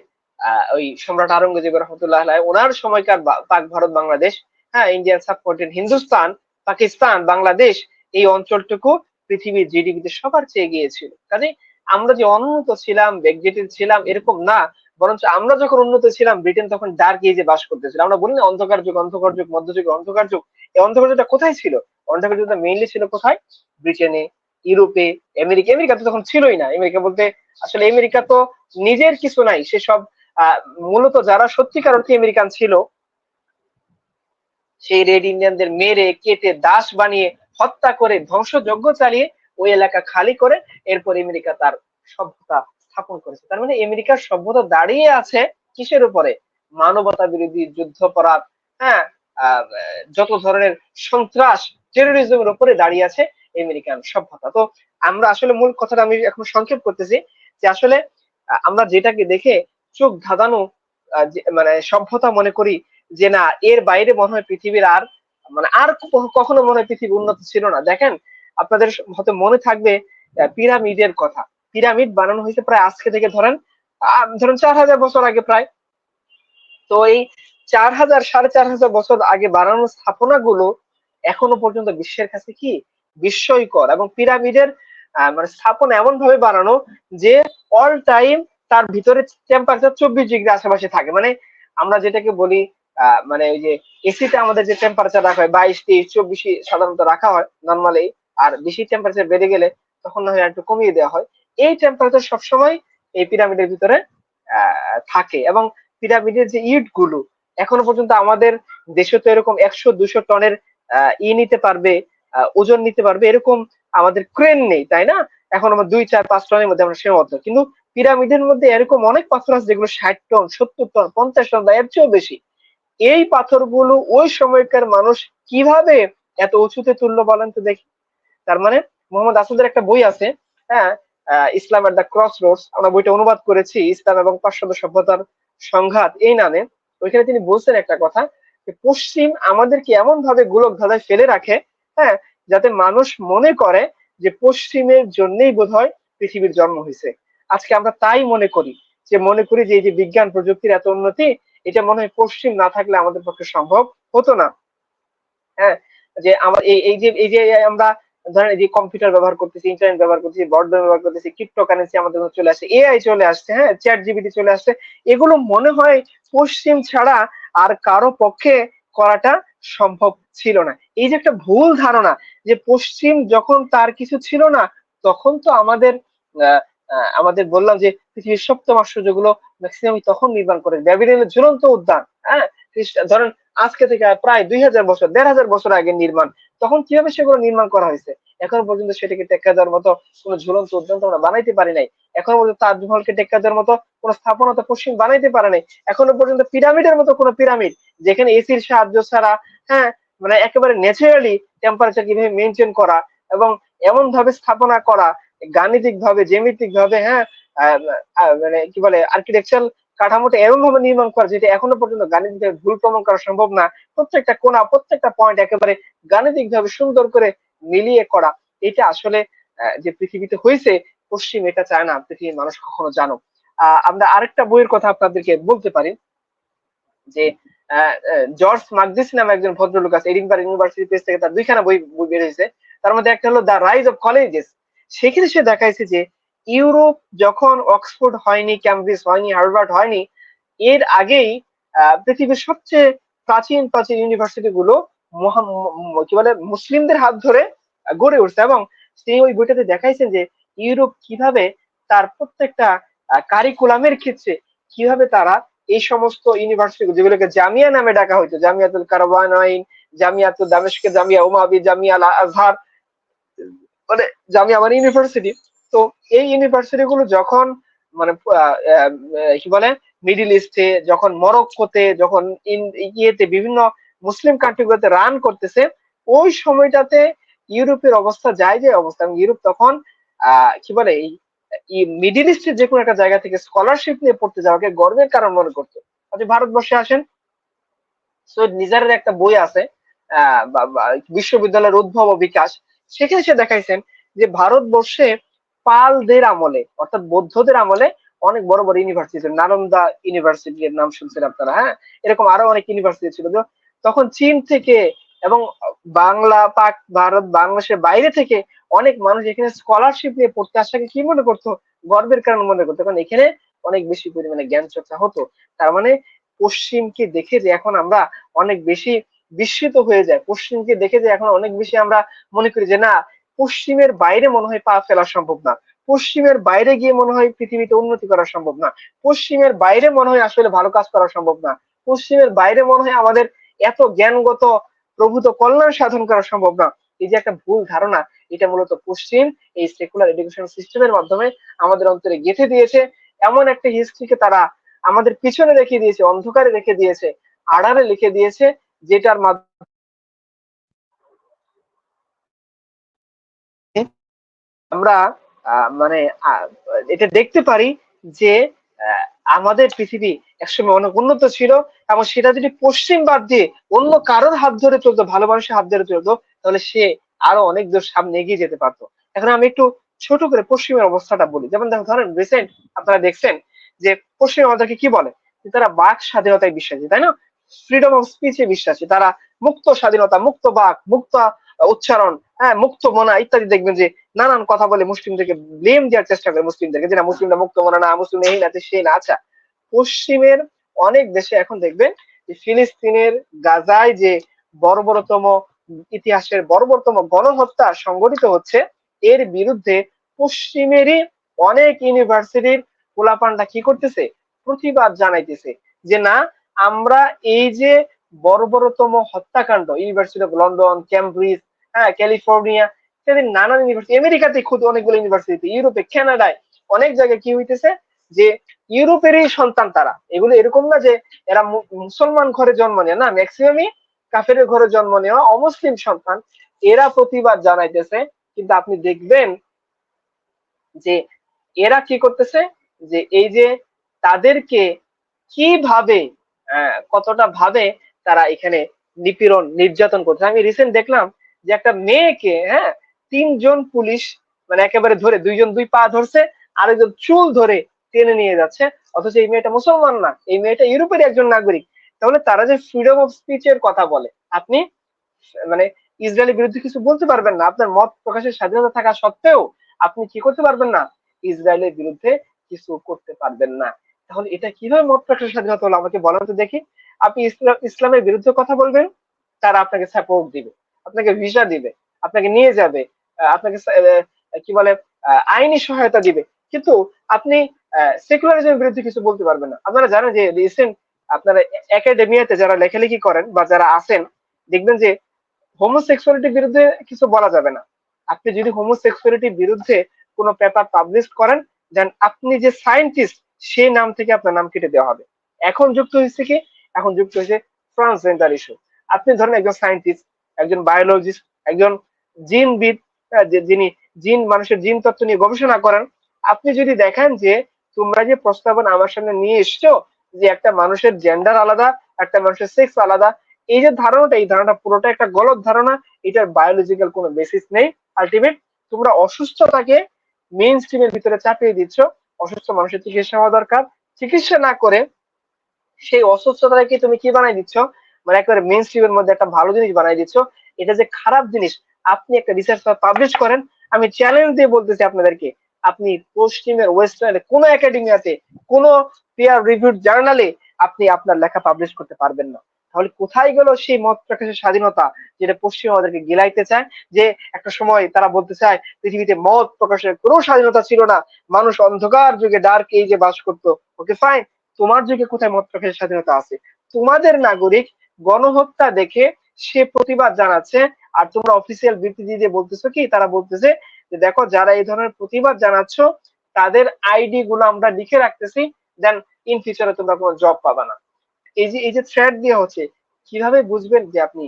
ওই সম্রাট আওরঙ্গজেব রহমতুল্লাহ আলাইহি ওনার সময়কার পাক ভারত, বাংলাদেশ, হ্যাঁ, ইন্ডিয়ান সাবকন্টিনেন্ট, হিন্দুস্তান, পাকিস্তান, বাংলাদেশ, এই অঞ্চলটুকু পৃথিবীর জিডিপিতে সবার চেয়ে গিয়েছিল। কাজে আমরা যে অনুন্নত ছিলাম, ব্যাকডেটেড ছিলাম এরকম না, বরঞ্চ আমরা যখন উন্নত ছিলাম, ব্রিটেন তখন ডার্ক এজে বাস করতেছিল। আমরা বলি না অন্ধকার যুগ, অন্ধকার যুগ, মধ্যযুগ, অন্ধকার যুগ, এই অন্ধকার যুগটা কোথায় ছিল? অন্ধকার যুগটা মেইনলি ছিল কোথায়? ব্রিটেনে, ইউরোপে, আমেরিকা। আমেরিকা তো তখন ছিলই না। আমেরিকা বলতে আসলে আমেরিকা তো নিজের কিছু নাই, সেসব মূলত যারা সত্যিকার অর্থে আমেরিকান ছিল, সেই রেড ইন্ডিয়ানদের মেরে কেটে দাস বানিয়ে হত্যা করে ধ্বংসযজ্ঞ চালিয়ে ওই এলাকা খালি করে এরপর আমেরিকা তার সভ্যতা স্থাপন করেছে। তার মানে আমেরিকার সভ্যতা দাঁড়িয়ে আছে কিসের উপরে? মানবতা বিরোধী যুদ্ধাপরাধ, হ্যাঁ, যত ধরনের সন্ত্রাস, টেরোরিজমের উপরে দাঁড়িয়ে আছে আমেরিকান সভ্যতা। তো আমরা আসলে মূল কথাটা আমি এখন সংক্ষেপ করতেছি, যে আসলে আমরা যেটাকে দেখে চোখ ধাঁধানো মানে সভ্যতা মনে করি, যে না এর বাইরে মনে হয় পৃথিবীর আর মানে আর কখনো মনে হয় পৃথিবী উন্নত ছিল না। দেখেন, আপনাদের হয়তো মনে থাকবে পিরামিডের কথা। পিরামিড বানানো হয়েছে প্রায় আজকে থেকে ধরেন ধরেন 4000 বছর আগে প্রায়। তো এই 4000, 4500 বছর আগে বানানো স্থাপনা গুলো এখনো পর্যন্ত বিশ্বের কাছে কি বিস্ময়কর। এবং পিরামিডের মানে স্থাপনা এমন ভাবে বানানো যে অল টাইম তার ভিতরে টেম্পারেচার 24 ডিগ্রি আশেপাশে থাকে। মানে আমরা যেটাকে বলি মানে ওই যে এসিতে আমাদের যে টেম্পারেচার রাখা হয় 22, 23, 24 সাধারণত রাখা হয় নর্মালি, আর বেশি টেম্পারেচার বেড়ে গেলে তখন না হয় একটু কমিয়ে দেওয়া হয়। এই টেম্পারেচার সবসময় এই পিরামিডের ভিতরে থাকে। এবং পিরামিডের যে ইট গুলো এখনো পর্যন্ত আমাদের দেশে তো এরকম 100-200 টনের নিতে পারবে, ওজন নিতে পারবে এরকম আমাদের ক্রেন নেই, তাই না? এখন আমরা 2, 4, 5 টনের মধ্যে আমরা সীমাবদ্ধ, কিন্তু পিরামিডের মধ্যে এরকম অনেক পাথর আছে যেগুলো 60 টন, 70 টন, 50 টন বা এর চেয়েও বেশি। এই পাথরগুলো ওই সময়কার মানুষ কিভাবে এত উঁচুতে তুললো বলেন তো দেখি। তার মানে মোহাম্মদ আসাদের একটা বই আছে, হ্যাঁ, ইসলাম এট দ্য ক্রস রোডস, আমরা বইটা অনুবাদ করেছি, ইসলাম এবং পাশ্চাত্য সভ্যতার সংঘাত এই নামে। ওইখানে তিনি বলছেন একটা কথা, যে পশ্চিম আমাদেরকে এমন ভাবে গোলক ধাঁধায় ফেলে রাখে, হ্যাঁ, যাতে মানুষ মনে করে যে পশ্চিমের জন্যই বোধহয় পৃথিবীর জন্ম হয়েছে। আজকে আমরা তাই মনে করি, যে মনে করি যে এই যে বিজ্ঞান প্রযুক্তির এত উন্নতি, এটা মনে হয় পশ্চিম না থাকলে আমাদের পক্ষে সম্ভব হতো না। হ্যাঁ, যে আমার এই যে আমরা ধরেন এই যে কম্পিউটার ব্যবহার করতেছি, ইন্টারনেট ব্যবহার করতেছি, ব্রডব্যান্ড ব্যবহার করতেছি, ক্রিপ্টোকারেন্সি আমাদের মধ্যে চলে আসছে, এআই চলে আসছে, হ্যাঁ, চ্যাট জিপিটি চলে আসছে, এগুলো মনে হয় পশ্চিম ছাড়া আর কারো পক্ষে করাটা সম্ভব ছিল না। এই যে একটা ভুল ধারণা, যে পশ্চিম যখন তার কিছু ছিল না, তখন তো আমাদের আমাদের বললাম যে পৃথিবীর সপ্তম আশ্চর্যগুলো ম্যাক্সিমাম তখন নির্মাণ করে, ব্যাবিলনের ঝুলন্ত উদ্যান, হ্যাঁ, ধরেন আজকে থেকে প্রায় 2000 বছর, 1500 বছর আগে নির্মাণ, তখন কিভাবে সেগুলো নির্মাণ করা হয়েছে? এখনো পর্যন্ত সেটাকে টেক্কা দেওয়ার মতো কোন ঝুলন্ত উদ্যান তো আমরা বানাইতে পারি নাই। এখনো পর্যন্ত তাজমহলকে টেক্কা দেওয়ার মতো কোন স্থাপনা তো পশ্চিম বানাইতে পারে নাই। এখনো পর্যন্ত পিরামিডের মতো কোন পিরামিড, যেখানে এসির সাহায্য ছাড়া, হ্যাঁ, মানে একেবারে ন্যাচারালি টেম্পারেচার কিভাবে মেনটেন করা এবং এমন ভাবে স্থাপনা করা, গাণিতিক ভাবে, জ্যামিতিক ভাবে, হ্যাঁ, মানে কি বলে আর্কিটেকচারাল কাঠামোটা এমন ভাবে নির্মাণ করা যেটা এখনো পর্যন্ত গাণিতিক ভুল প্রমাণ করা সম্ভব না। প্রত্যেকটা কোণা, প্রত্যেকটা পয়েন্ট একেবারে গাণিতিক ভাবে সুন্দর করে মিলিয়ে করা, এটা আসলে যে পৃথিবীতে হয়েছে, পশ্চিম এটা চায় না পৃথিবীর মানুষ কখনো জানুক। আমরা আরেকটা বইয়ের কথা আপনাদেরকে বলতে পারি, যে জর্জ মাকদিস নামে একজন ভদ্রলোক আছে, এডিনবার্গ ইউনিভার্সিটি প্রেস থেকে তার দুইখানা বই বই বের হয়েছে। তার মধ্যে একটা হলো দ্য রাইজ অফ কলেজেস। সেখানে সে দেখাইছে যে ইউরোপ যখন অক্সফোর্ড হয়নি, ক্যামব্রিজ হয়নি, হার্ভার্ড হয়নি, এর আগেই পৃথিবীর সবচেয়ে প্রাচীন প্রাচীন ইউনিভার্সিটি গুলো কি বলে মুসলিমদের হাত ধরে গড়ে উঠছে। এবং তিনি ওই বইটাতে দেখাইছেন যে ইউরোপ কিভাবে তার প্রত্যেকটা কারিকুলামের ক্ষেত্রে কিভাবে তারা এই সমস্ত ইউনিভার্সিটি যেগুলোকে জামিয়া নামে ডাকা হইতো, জামিয়াতুল কারওয়ানাইন, জামিয়াতুল দামেস্কের জামিয়া উমাবি, জামিয়া আল আজহার, মানে জামিয়া মানে ইউনিভার্সিটি। তো এই ইউনিভার্সিটি গুলো যখন মানে কি বলে মিডিল ইস্টে, যখন মরক্কোতে, যখন ইয়েতে বিভিন্ন মুসলিম কান্ট্রি গুলোতে রান করতেছে, ওই সময়টাতে ইউরোপের অবস্থা যায় যে অবস্থা, এবং ইউরোপ তখন কি বলে এই মিডিল ইস্টের যে কোনো একটা জায়গা থেকে স্কলারশিপ নিয়ে পড়তে যাওয়াকে গর্বের কারণ মনে করতো। আপনি ভারতবর্ষে আসেন, সৈয়দ নিজারের একটা বই আছে, বিশ্ববিদ্যালয়ের উদ্ভব ও বিকাশ। সেখানে সে দেখাইছেন যে ভারতবর্ষে পালদের আমলে, অর্থাৎ বৌদ্ধদের আমলে অনেক বড় বড় ইউনিভার্সিটি, নালন্দা ইউনিভার্সিটি এর নাম শুনছেন আপনারা, হ্যাঁ, এরকম আরো অনেক ইউনিভার্সিটি ছিল। তখন চীন থেকে এবং বাংলা, পাক, ভারত, বাংলাদেশের বাইরে থেকে অনেক মানুষ এখানে স্কলারশিপ নিয়ে পড়তে আসাকে কি মনে করতো? গর্বের কারণ মনে করতো, কারণ এখানে অনেক বেশি পরিমাণে জ্ঞান চর্চা হতো। তার মানে পশ্চিমকে দেখে যে এখন আমরা অনেক বেশি বিস্মিত হয়ে যায়, পশ্চিমকে দেখে যে এখন অনেক বেশি আমরা মনে করি যে না, পশ্চিমের বাইরে মনে হয় পা ফেলা সম্ভব না, পশ্চিমের বাইরে গিয়ে মনে হয় পৃথিবীতে উন্নতি করা সম্ভব না, পশ্চিমের বাইরে মনে হয় আসলে ভালো কাজ করা সম্ভব না, পশ্চিমের বাইরে মনে হয় আমাদের এত জ্ঞানগত প্রভূত কল্যাণ সাধন করা সম্ভব না। এই যে একটা ভুল ধারণা, এটা মূলত পশ্চিম এই সেকুলার এডুকেশন সিস্টেমের মাধ্যমে আমাদের অন্তরে গেঁথে দিয়েছে। এমন একটা হিস্ট্রিকে তারা আমাদের পিছনে রেখে দিয়েছে, অন্ধকারে রেখে দিয়েছে, আড়ালে লিখে দিয়েছে, যেটার মাধ্যমে আমরা মানে এটা দেখতে পারি যে আহ, আমাদের পৃথিবী একসময় অনেক উন্নত ছিল, এবং সেটা যদি পশ্চিম বাদ দিয়ে অন্য কারোর হাত ধরে চলতো, ভালো মানুষের হাত ধরে চলতো, তাহলে সে আরো অনেক দূর সামনে এগিয়ে যেতে পারতো। এখন আমি একটু ছোট করে পশ্চিমের অবস্থাটা বলি। যেমন ধরেন রিসেন্ট আপনারা দেখছেন যে পশ্চিম আমাদেরকে কি বলে, যে তারা বাক স্বাধীনতায় বিশ্বাসী, তাই না? ফ্রিডম অফ স্পিচে বিশ্বাসী তারা, মুক্ত স্বাধীনতা, মুক্ত বাক, মুক্ত উচ্চারণ, হ্যাঁ, মুক্ত মনা ইত্যাদি। দেখবেন যে নানান কথা বলে মুসলিমদেরকে ব্লেম দেওয়ার চেষ্টা করে, মুসলিমদেরকে, যে না মুসলিমরা মুক্ত মনা না, মুসলিম এই না, সে না। আচ্ছা, পশ্চিমের অনেক দেশে এখন দেখবেন যে ফিলিস্তিনের গাজায় যে বর্বরতম ইতিহাসের বর্বরতম গণহত্যা সংঘটিত হচ্ছে, এর বিরুদ্ধে পশ্চিমেরই অনেক ইউনিভার্সিটির পোলাপানরা কি করতেছে, প্রতিবাদ জানাইতেছে যে না, আমরা এই যে বর্বরতম হত্যাকাণ্ড, ইউনিভার্সিটি অফ লন্ডন, ক্যামব্রিজ, হ্যাঁ, ক্যালিফোর্নিয়া ইত্যাদি নানান ইউনিভার্সিটি, আমেরিকাতে খুদ অনেকগুলো ইউনিভার্সিটি, ইউরোপে, কানাডায় অনেক জায়গায় কি হইতেছে যে ইউরোপেরই সন্তান তারা, এগুলো এরকম না যে এরা মুসলমান ঘরে জন্ম নেয়, না, ম্যাক্সিমামই কাফেরের ঘরে জন্ম নেওয়া অমুসলিম সন্তান, এরা প্রতিবাদ জানাইতেছে। কিন্তু আপনি দেখবেন যে এরা কি করতেছে, যে এই যে তাদেরকে কিভাবে কতটা ভাবে তারা এখানে নিপীড়ন নির্যাতন করছে। আমি রিসেন্ট দেখলাম যে একটা মেয়েকে, হ্যাঁ, 3 জন পুলিশ মানে একেবারে ধরে, 2 জন 2 পা ধরছে, আরেকজন চুল ধরে টেনে নিয়ে যাচ্ছে, অথচ এই মেয়েটা মুসলমান না, এই মেয়েটা ইউরোপের একজন নাগরিক। তাহলে তারা যে ফ্রিডম অফ স্পিচের কথা বলে, আপনি মানে ইসরায়েলের বিরুদ্ধে কিছু বলতে পারবেন না, আপনার মত প্রকাশের স্বাধীনতা থাকা সত্ত্বেও আপনি কি করতে পারবেন না, ইসরায়েলের বিরুদ্ধে কিছু করতে পারবেন না। তাহলে এটা কিভাবে মত প্রকাশের স্বাধীনতা হলো আমাকে বলেন তো দেখি। আপনি ইসলামের বিরুদ্ধে কথা বলবেন, তারা আপনাকে সাপোর্ট দিবে, আপনাকে ভিসা দিবে, আপনাকে নিয়ে যাবে, আপনাকে কি বলে আইনি সহায়তা দিবে। কিন্তু আপনি সেকুলারিজমের বিরুদ্ধে কিছু বলতে পারবেন না। আপনারা জানেন যে রিসেন্ট আপনারা একাডেমিয়াতে যারা লেখালেখি করেন বা যারা আছেন, দেখবেন যে হোমোসেক্সুয়ালিটির বিরুদ্ধে কিছু বলা যাবে না। আপনি যদি হোমোসেক্সুয়ালিটির বিরুদ্ধে কোনো পেপার পাবলিশ করেন, দেন আপনি যে সায়েন্টিস্ট সেই নাম থেকে আপনার নাম কেটে দেওয়া হবে। এখন যুক্ত হয়েছে কি, এখন যুক্ত হয়েছে ট্রান্সজেন্ডার ইস্যু। আপনি ধরেন একজন সায়েন্টিস্ট, একজন বায়োলজিস্ট, একজন জিনবিদ, যিনি মানুষের জিন তত্ত্ব নিয়ে গবেষণা করেন, আপনি যদি দেখেন যে তোমরা যে প্রস্তাবনা আমার সামনে নিয়ে এসছো যে একটা মানুষের জেন্ডার আলাদা, একটা মানুষের সেক্স আলাদা, এই যে ধারণাটা, এই ধারণাটা পুরোটা একটা গলত ধারণা, এটার বায়োলজিক্যাল কোনো বেসিস নেই। আলটিমেট তোমরা অসুস্থতাকে মেইন স্ট্রিমের ভিতরে চাপিয়ে দিচ্ছ। অসুস্থ মানুষের চিকিৎসা হওয়া দরকার, চিকিৎসা না করে সেই অসুস্থতাকে তুমি কি বানাই দিচ্ছ, মানে একেবারে মেইন স্ট্রিমের মধ্যে একটা ভালো জিনিস বানাই দিচ্ছ। এটা যে খারাপ জিনিস, আপনি একটা রিসার্চ পাবলিশ করেন। আমি চ্যালেঞ্জ দিয়ে বলতেছি আপনাদেরকে, আপনি পশ্চিমের ওয়েস্টার্নের কোন একাডেমিয়াতে, কোন পিয়ার রিভিউড জার্নালে আপনি আপনার লেখা পাবলিশ করতে পারবেন না। তাহলে কোথায় গেল সেই মত প্রকাশের স্বাধীনতা, যেটা পশ্চিম আমাদেরকে গিলাইতে চায়? যে একটা সময় তারা বলতে চায় পৃথিবীতে মত প্রকাশের কোনো স্বাধীনতা ছিল না, মানুষ অন্ধকার যুগে ডার্ক এজে বাস করতো। ওকে ফাইন, তোমার যুগে কোথায় মত প্রকাশের স্বাধীনতা আছে? তোমাদের নাগরিক গণহত্যা দেখে সে প্রতিবাদ জানাচ্ছে, আর তোমরা অফিসিয়াল বিবৃতি দিয়ে বলতেছো কি, তারা বলতেছে যে দেখো যারা এই ধরনের প্রতিবাদ জানাচ্ছ তাদের আইডি গুলো আমরা লিখে রাখতেছি, দেন ইন ফিউচারে তোমরা কোনো জব পাবা না। এই যে থ্রেট দেওয়া হচ্ছে, কিভাবে বুঝবেন যে আপনি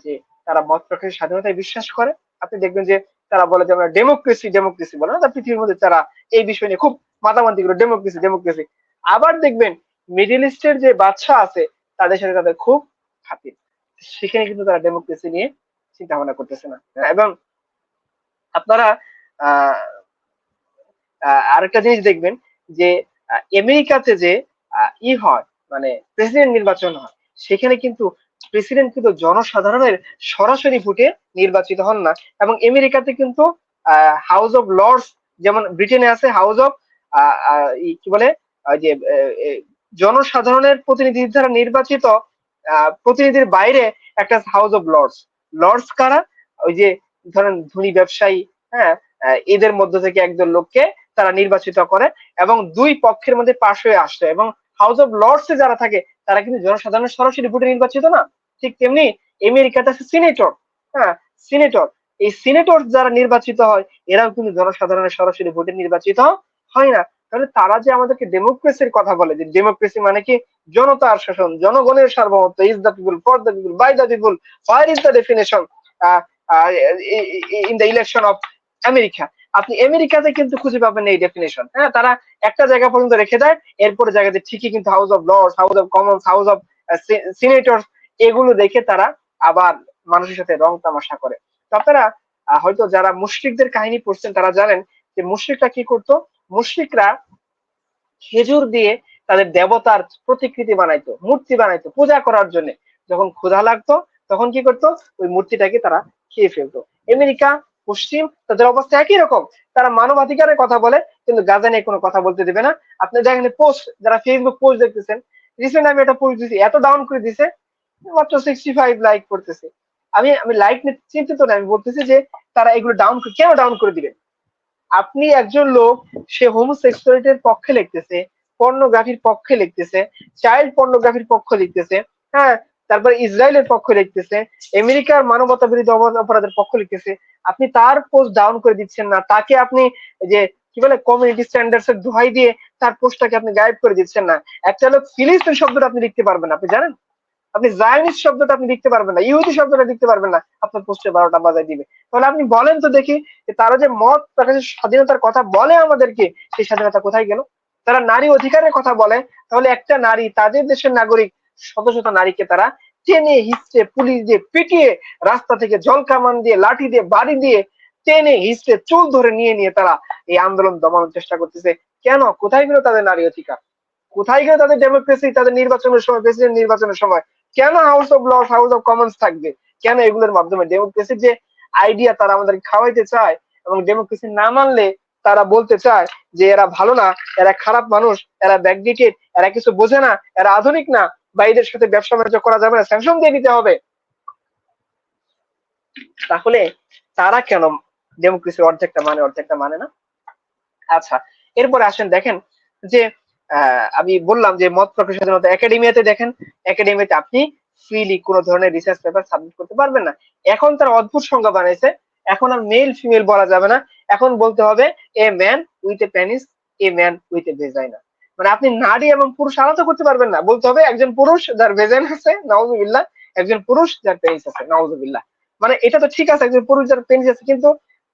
যে তারা মত প্রকাশের স্বাধীনতায় বিশ্বাস করে? আপনি দেখবেন যে তারা বলে যে আমরা ডেমোক্রেসি ডেমোক্রেসি বলে না, পৃথিবীর মধ্যে তারা এই বিষয় নিয়ে খুব মাতামাতি করে ডেমোক্রেসি ডেমোক্রেসি। আবার দেখবেন মিডিল ইস্টের যে বাদশা আছে তাদের সাথে তাদের খুব খাতির, সেখানে কিন্তু তারা ডেমোক্রেসি নিয়ে চিন্তা ভাবনা করতেছে না। এবং আপনারা আহ আরেকটা জিনিস দেখবেন যে আমেরিকাতে যে হয়, মানে প্রেসিডেন্ট নির্বাচন হয়, সেখানে কিন্তু প্রেসিডেন্ট কিন্তু জনসাধারণের সরাসরি ভোটে নির্বাচিত হন না। এবং আমেরিকাতে কিন্তু হাউস অফ লর্ডস, যেমন ব্রিটেনে আছে হাউস অফ কি বলে যে জনসাধারণের প্রতিনিধি দ্বারা নির্বাচিত প্রতিনিধির বাইরে একটা হাউস অফ লর্ডস। লর্ডস কারা? ওই যে ধরেন ধনী ব্যবসায়ী, হ্যাঁ, এদের মধ্য থেকে একজন লোককে তারা নির্বাচিত করে এবং দুই পক্ষের মধ্যে পাশ হয়ে আসছে। এবং হাউস অফ লর্ডস এ যারা থাকে তারা কিন্তু জনসাধারণের সরাসরি ভোটে নির্বাচিত না। ঠিক তেমনি আমেরিকাতে আছে সিনেটর, হ্যাঁ, সিনেটর। এই সিনেটর যারা নির্বাচিত হয় এরাও কিন্তু জনসাধারণের সরাসরি ভোটে নির্বাচিত হয় না। তাহলে তারা যে আমাদেরকে ডেমোক্রেসির কথা বলে, যে ডেমোক্রেসি মানে কি, জনতার শাসন, জনগণের সার্বভৌমত্ব, is the people for the people by the people, where is the definition in the election of America? আপনি আমেরিকাতে কিন্তু খুঁজে পাবেন এই ডেফিনেশন। হ্যাঁ, তারা একটা জায়গা পর্যন্ত রেখে দেয়, এরপরে জায়গাতে ঠিকই কিন্তু House of Lords, House of Commons, House of senator, এগুলো দেখে তারা আবার মানুষের সাথে রং তামাশা করে। তো আপনারা হয়তো যারা মুশরিকদের কাহিনী পড়ছেন তারা জানেন যে মুশরিকরা কি করতো। মুশরিকরা খেজুর দিয়ে তাদের দেবতার প্রতিকৃতি বানাইতো, মূর্তি বানাইতো পূজা করার জন্য। যখন ক্ষুধা লাগতো তখন কি করতো, ওই মূর্তিটাকে তারা খেয়ে ফেলতো। আমেরিকা, পশ্চিম, তাদের অবস্থা একই রকম। তারা মানবাধিকারের কথা বলে কিন্তু গাজা নিয়ে কোনো কথা বলতে দেবে না। আপনি দেখেন পোস্ট, যারা ফেসবুক পোস্ট দেখতেছেন, রিসেন্ট আমি একটা পোস্ট দিছি, এত ডাউন করে দিছে, মাত্র 65 লাইক করতেছে। আমি আমি লাইক নিতে চিন্তিত না, আমি বলতেছি যে তারা এগুলো ডাউন কেন ডাউন করে দিবেন? আপনি একজন লোক, সে হোমোসেক্সুয়ালিটির পক্ষে লিখতেছে, পর্নোগ্রাফির পক্ষে লিখতেছে, চাইল্ড পর্নোগ্রাফির পক্ষে লিখতেছে, হ্যাঁ, তারপর ইসরায়েলের পক্ষে লিখতেছে, আমেরিকার মানবতা বিরোধী অপরাধের পক্ষ লিখতেছে। আপনি তার পোস্ট ডাউন করে দিচ্ছেন না, তাকে আপনি যে কি বলে কমিউনিটি স্ট্যান্ডার্ডস এর দোহাই দিয়ে তার পোস্টটাকে আপনি গায়েব করে দিচ্ছেন না। একটা লোক ফিলিস্তিন শব্দটা আপনি লিখতে পারবেন না, আপনি জানেন? আপনি জায়নিস্ট শব্দটা আপনি লিখতে পারবেন না, ইহুদি শব্দটা লিখতে পারবেন না, আপনার পোস্টে 12টা বাজায় দিবে। তাহলে আপনি বলেন তো দেখি, যে তারা যে মত প্রকাশের স্বাধীনতার কথা বলে আমাদেরকে, সেই স্বাধীনতা কোথায় গেল? তারা নারী অধিকারের কথা বলে, তাহলে একটা নারী, তাদের দেশের নাগরিক শত শত নারীকে তারা টেনে হিস্টে পুলিশ দিয়ে পিটিয়ে, রাস্তা থেকে জল কামান দিয়ে, লাঠি দিয়ে, বাড়ি দিয়ে টেনে হিস্টে চুল ধরে নিয়ে নিয়ে তারা এই আন্দোলন দমানোর চেষ্টা করতেছে। কেন? কোথায় গেল তাদের নারী অধিকার? কোথায় গেল তাদের ডেমোক্রেসি? তাদের নির্বাচনের সময়, প্রেসিডেন্ট নির্বাচনের সময় কেন House of Lords, House of Commons থাকবে? কেন এগুলোর মাধ্যমে ডেমোক্রেসির যে আইডিয়া তারা আমাদেরকে খাওয়াইতে চায়, এবং ডেমোক্রেসি না মানলে তারা বলতে চায় যে এরা ভালো না, এরা খারাপ মানুষ, এরা ব্যাকডেটেড, এরা কিছু বোঝে না, এরা আধুনিক না, বা এদের সাথে ব্যবসা বাণিজ্য করা যাবে না, স্যাংশন দিয়ে দিতে হবে। তাহলে তারা কেন ডেমোক্রেসির অর্ধেকটা মানে অর্ধেকটা মানে না? আচ্ছা, এরপরে আসেন দেখেন যে আমি বললাম যে মত প্রকাশ স্বাধীনতা, একাডেমিয়াতে দেখেন, একাডেমিয়াতে আপনি ফ্রিলি কোন ধরনের রিসার্চ পেপার সাবমিট করতে পারবেন না। এখন তার অদ্ভুত সংজ্ঞা বানাইছে, এখন আর মেল ফিমেল বলা যাবে না, এখন বলতে হবে a man with a penis, a man with a vagina. মানে আপনি নারী এবং পুরুষ আলাদা করতে পারবেন না, বলতে হবে একজন পুরুষ যার ভেজাইন আছে নাউজুবিল্লাহ, একজন পুরুষ যার পেনিস আছে নাউজুবিল্লাহ। মানে এটা তো ঠিক আছে, একজন পুরুষ যার পেনিস আছে, কিন্তু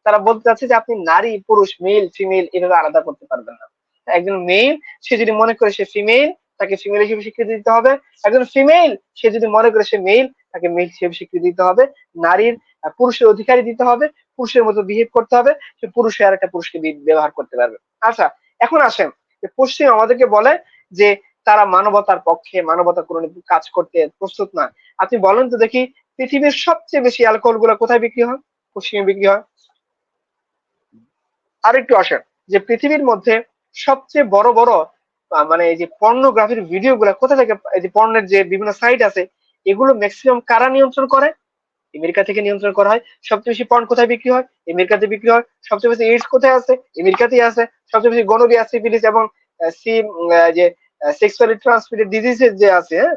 তারা বলতে চাচ্ছে যে আপনি নারী পুরুষ মেল ফিমেল এভাবে আলাদা করতে পারবেন না। একজন মেল, সে যদি মনে করে সে ফিমেল, তাকে ফিমেল হিসেবে স্বীকৃতি দিতে হবে। একজন ফিমেল, সে যদি মনে করে সে মেল, তাকে মেল হিসেবে স্বীকৃতি দিতে হবে। নারীর পুরুষের অধিকারী দিতে হবে, পুরুষের মতো বিহেভ করতে হবে, সে পুরুষে আর একটা পুরুষকে ব্যবহার করতে পারবে। আচ্ছা, এখন আসেন যে পশ্চিম আমাদেরকে বলে যে তারা মানবতার পক্ষে, মানবতা কোনো কাজ করতে প্রস্তুত না। আপনি বলেন তো দেখি, পৃথিবীর সবচেয়ে বেশি অ্যালকোহল গুলো কোথায় বিক্রি হয়? পশ্চিমে বিক্রি হয়। আরেকটু আসেন যে পৃথিবীর মধ্যে সবচেয়ে বড় বড় মানে এই যে পর্নোগ্রাফির ভিডিও গুলা কোথা থেকে, এই যে পর্নের যে বিভিন্ন সাইট আছে, এগুলো ম্যাক্সিমাম কারা নিয়ন্ত্রণ করে? আমেরিকা থেকে নিয়ন্ত্রণ করা হয়। সবচেয়ে বেশি পর্ন কোথায় বিক্রি হয়? আমেরিকাতে বিক্রি হয়। সবচেয়ে বেশি এইডস কোথায় আছে? আমেরিকাতেই আছে। সবচেয়ে বেশি গনোরিয়া, সিফিলিস এবং সি যে সেক্সুয়ালি ট্রান্সমিটেড ডিজিজেস যে আছে, হ্যাঁ,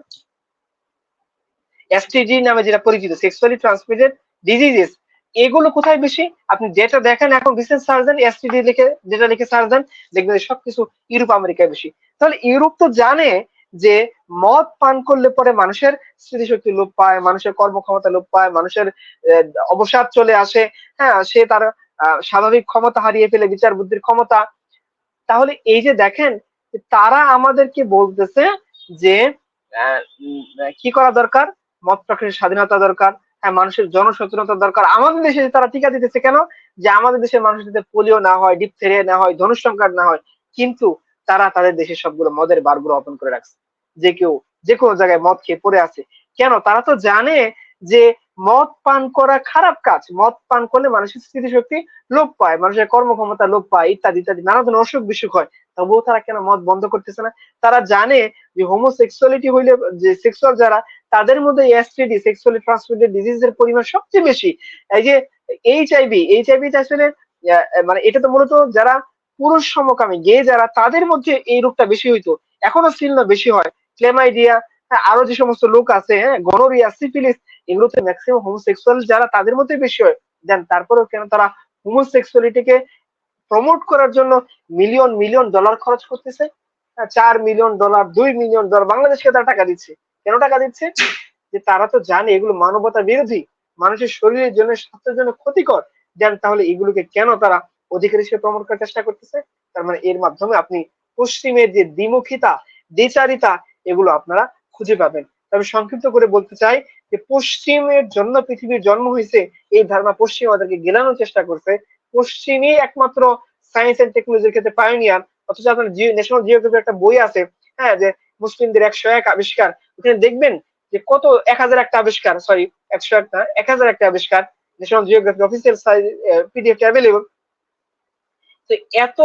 এসটিডি নামে যেটা পরিচিত, সেক্সুয়ালি ট্রান্সমিটেড ডিজিজেস, এগুলো কোথায় বেশি? আপনি যেটা দেখেন এখন রিসেন্ট সার্চ দেন, এসটিডি লিখে যেটা লিখে সার্চ দেন, দেখবেন সবকিছু ইউরোপ আমেরিকায় বেশি। তাহলে ইউরোপ তো জানে যে মদ পান করলে পরে মানুষের স্মৃতিশক্তি লোপ পায়, মানুষের কর্মক্ষমতা লোপ পায়, মানুষের অবসাদ চলে আসে, হ্যাঁ, সে তার স্বাভাবিক ক্ষমতা হারিয়ে ফেলে, বিচার বুদ্ধির ক্ষমতা। তাহলে এই যে দেখেন, তারা আমাদেরকে বলতেছে যে কি করা দরকার? মত প্রকাশের স্বাধীনতা দরকার, হ্যাঁ, মানুষের জনসচেতনতা দরকার। আমাদের দেশে তারা টিকা দিতেছে কেন? যে আমাদের দেশের মানুষ যাতে পোলিও না হয়, ডিপথেরিয়া না হয়, ধনুষ্টঙ্কার না হয়। কিন্তু তারা তাদের দেশের সবগুলো মদের বারগুলো ওপেন করে রাখছে, যে কেউ যে কোনো জায়গায় মদ খেয়ে পড়ে আছে। কেন? তারা তো জানে যে মদ পান করা খারাপ কাজ, মদ পান করলে মানুষের স্মৃতিশক্তি লোপ পায়, মানুষের কর্মক্ষমতা লোপ পায়, ইত্যাদি ইত্যাদি নানা ধরনের অসুখ বিসুখ হয়। তবুও তারা কেন মদ বন্ধ করতেছে না? তারা জানে যে হোমোসেক্সুয়ালিটি হইলে, যে সেক্সুয়াল যারা, তাদের মধ্যে এসটিডি, সেক্সুয়ালি ট্রান্সমিটেড ডিজিজ এর পরিমাণ সবচেয়ে বেশি। এই যে এইচআইভি টা আসলে মানে এটা তো মূলত যারা পুরুষ সমকামী গে যারা, তাদের মধ্যে এই রোগটা বেশি হইতো, এখনো চিহ্ন বেশি হয়। ক্লেমাইডিয়া, আরো যে সমস্ত লোক আছে, হ্যাঁ, গনোরিয়া, সিফিলিস, এগুলোতে ম্যাক্সিমাম হোমোসেক্সুয়াল যারা, তাদের মধ্যে বেশি হয়। দেন তারপরেও কেন তারা হোমোসেক্সুয়ালিটিকে প্রমোট করার জন্য মিলিয়ন মিলিয়ন ডলার খরচ করতেছে? 4 মিলিয়ন ডলার, 2 মিলিয়ন ডলার বাংলাদেশকে তারা টাকা দিচ্ছে। কেন টাকা দিচ্ছে? যে তারা তো জানে এগুলো মানবতা বিরোধী, মানুষের শরীরের জন্য, স্বাস্থ্যের জন্য ক্ষতিকর। দেন তাহলে এগুলোকে কেন তারা অধিকার হিসেবে প্রমোট করার চেষ্টা করতেছে? তার মানে এর মাধ্যমে আপনি পশ্চিমের যে দ্বিমুখিতা, দ্বিচারিতা, এগুলো আপনারা খুঁজে পাবেন। তবে সংক্ষিপ্ত করে বলতে চাই যে পশ্চিমের জন্য পৃথিবীর জন্ম হয়েছে, এই ধারণা পশ্চিম আমাদেরকে গেলানোর চেষ্টা করছে। পশ্চিমই একমাত্র সায়েন্স এন্ড টেকনোলজির ক্ষেত্রে পায়োনিয়ার। অথচ আপনার ন্যাশনাল জিওগ্রাফির একটা বই আছে, হ্যাঁ, যে মুসলিমদের 101 আবিষ্কার, ওখানে দেখবেন যে কত 1001টা আবিষ্কার, সরি 101 না, 1001টা আবিষ্কার। National geography official PDF available. তো এত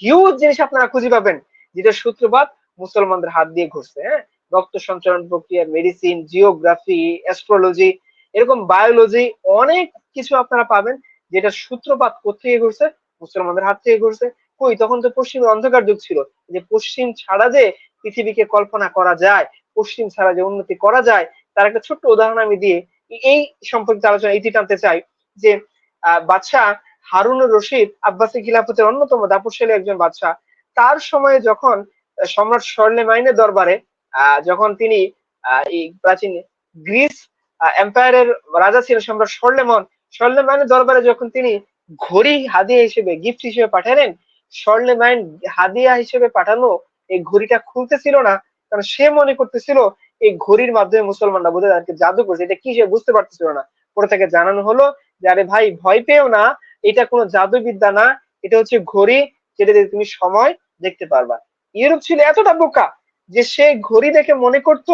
হিউজ জিনিস আপনারা খুঁজে পাবেন, যেটা সূত্রপাত মুসলমানদের হাত দিয়ে ঘুরছে। হ্যাঁ, রক্ত সঞ্চালন প্রক্রিয়া, মেডিসিন, জিওগ্রাফি, অ্যাস্ট্রোলজি, এরকম বায়োলজি, অনেক কিছু আপনারা পাবেন যেটা সূত্রপাত কোত্থেকে ঘুরছে, মুসলমানদের হাত থেকে ঘুরছে। কই, তখন তো পশ্চিমের অন্ধকার যুগ ছিল, যে পশ্চিম ছাড়া যে পৃথিবীকে কল্পনা করা যায়, পশ্চিম ছাড়া যে উন্নতি করা যায়, তার একটা ছোট্ট উদাহরণ আমি দিয়ে এই সম্পর্কিত আলোচনা ইতি টানতে চাই। যে বাদশাহ হারুনুর রশিদ আব্বাসী খিলাফতের অন্যতম দাপুরশালী একজন বাদশাহ, তার সময়ে যখন সম্রাট শর্লেমাইনের দরবারে যখন তিনি এই প্রাচীন গ্রিস এম্পায়ারের রাজা ছিল সম্রাট শর্লেমাইনের দরবারে যখন তিনি ঘড়ি হাদিয়া হিসেবে, গিফট হিসেবে পাঠালেন, শর্লেমাইন হাদিয়া হিসেবে পাঠানো এই ঘড়িটা খুলতেছিল না, কারণ সে মনে করতেছিল এই ঘড়ির মাধ্যমে মুসলমানরা বোধহয় তাকে জাদু করছে। এটা কি সে বুঝতে পারতেছিল না। পরে তাকে জানানো হলো যে আরে ভাই, ভয় পেও না, এটা কোনো জাদুবিদ্যা না, এটা হচ্ছে ঘড়ি, যেটা দিয়ে তুমি সময় দেখতে পারবা। ইউরোপ ছিল এতটা বোকা যে সে ঘড়ি দেখে মনে করতো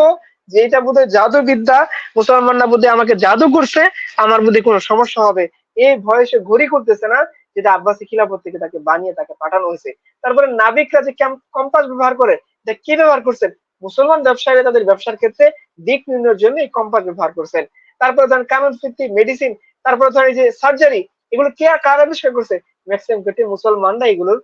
যে এটা বোধহয় জাদুবিদ্যা, মুসলমানরা বোধহয় আমাকে জাদু করছে, আমার বোধহয় কোনো সমস্যা হবে, এই ভয়ে সে ঘড়ি করতেছে না, যেটা আব্বাসী খিলাফত থেকে তাকে বানিয়ে তাকে পাঠানো হয়েছে। তারপরে নাবিকরা যে কম্পাস ব্যবহার করে, এটা কি ব্যবহার করছেন? মুসলমান ব্যবসায়ীরা তাদের ব্যবসার ক্ষেত্রে দিক নির্ণয়ের জন্য এই কম্পাস ব্যবহার করছেন। তারপরে ধরেন কানুন ভিত্তিক মেডিসিন, তারপরে ধরেন এই যে সার্জারি, এগুলো কে কার আবিষ্কার করছে? ম্যাক্সিমাম ক্ষেত্রে মুসলমানরা এগুলোর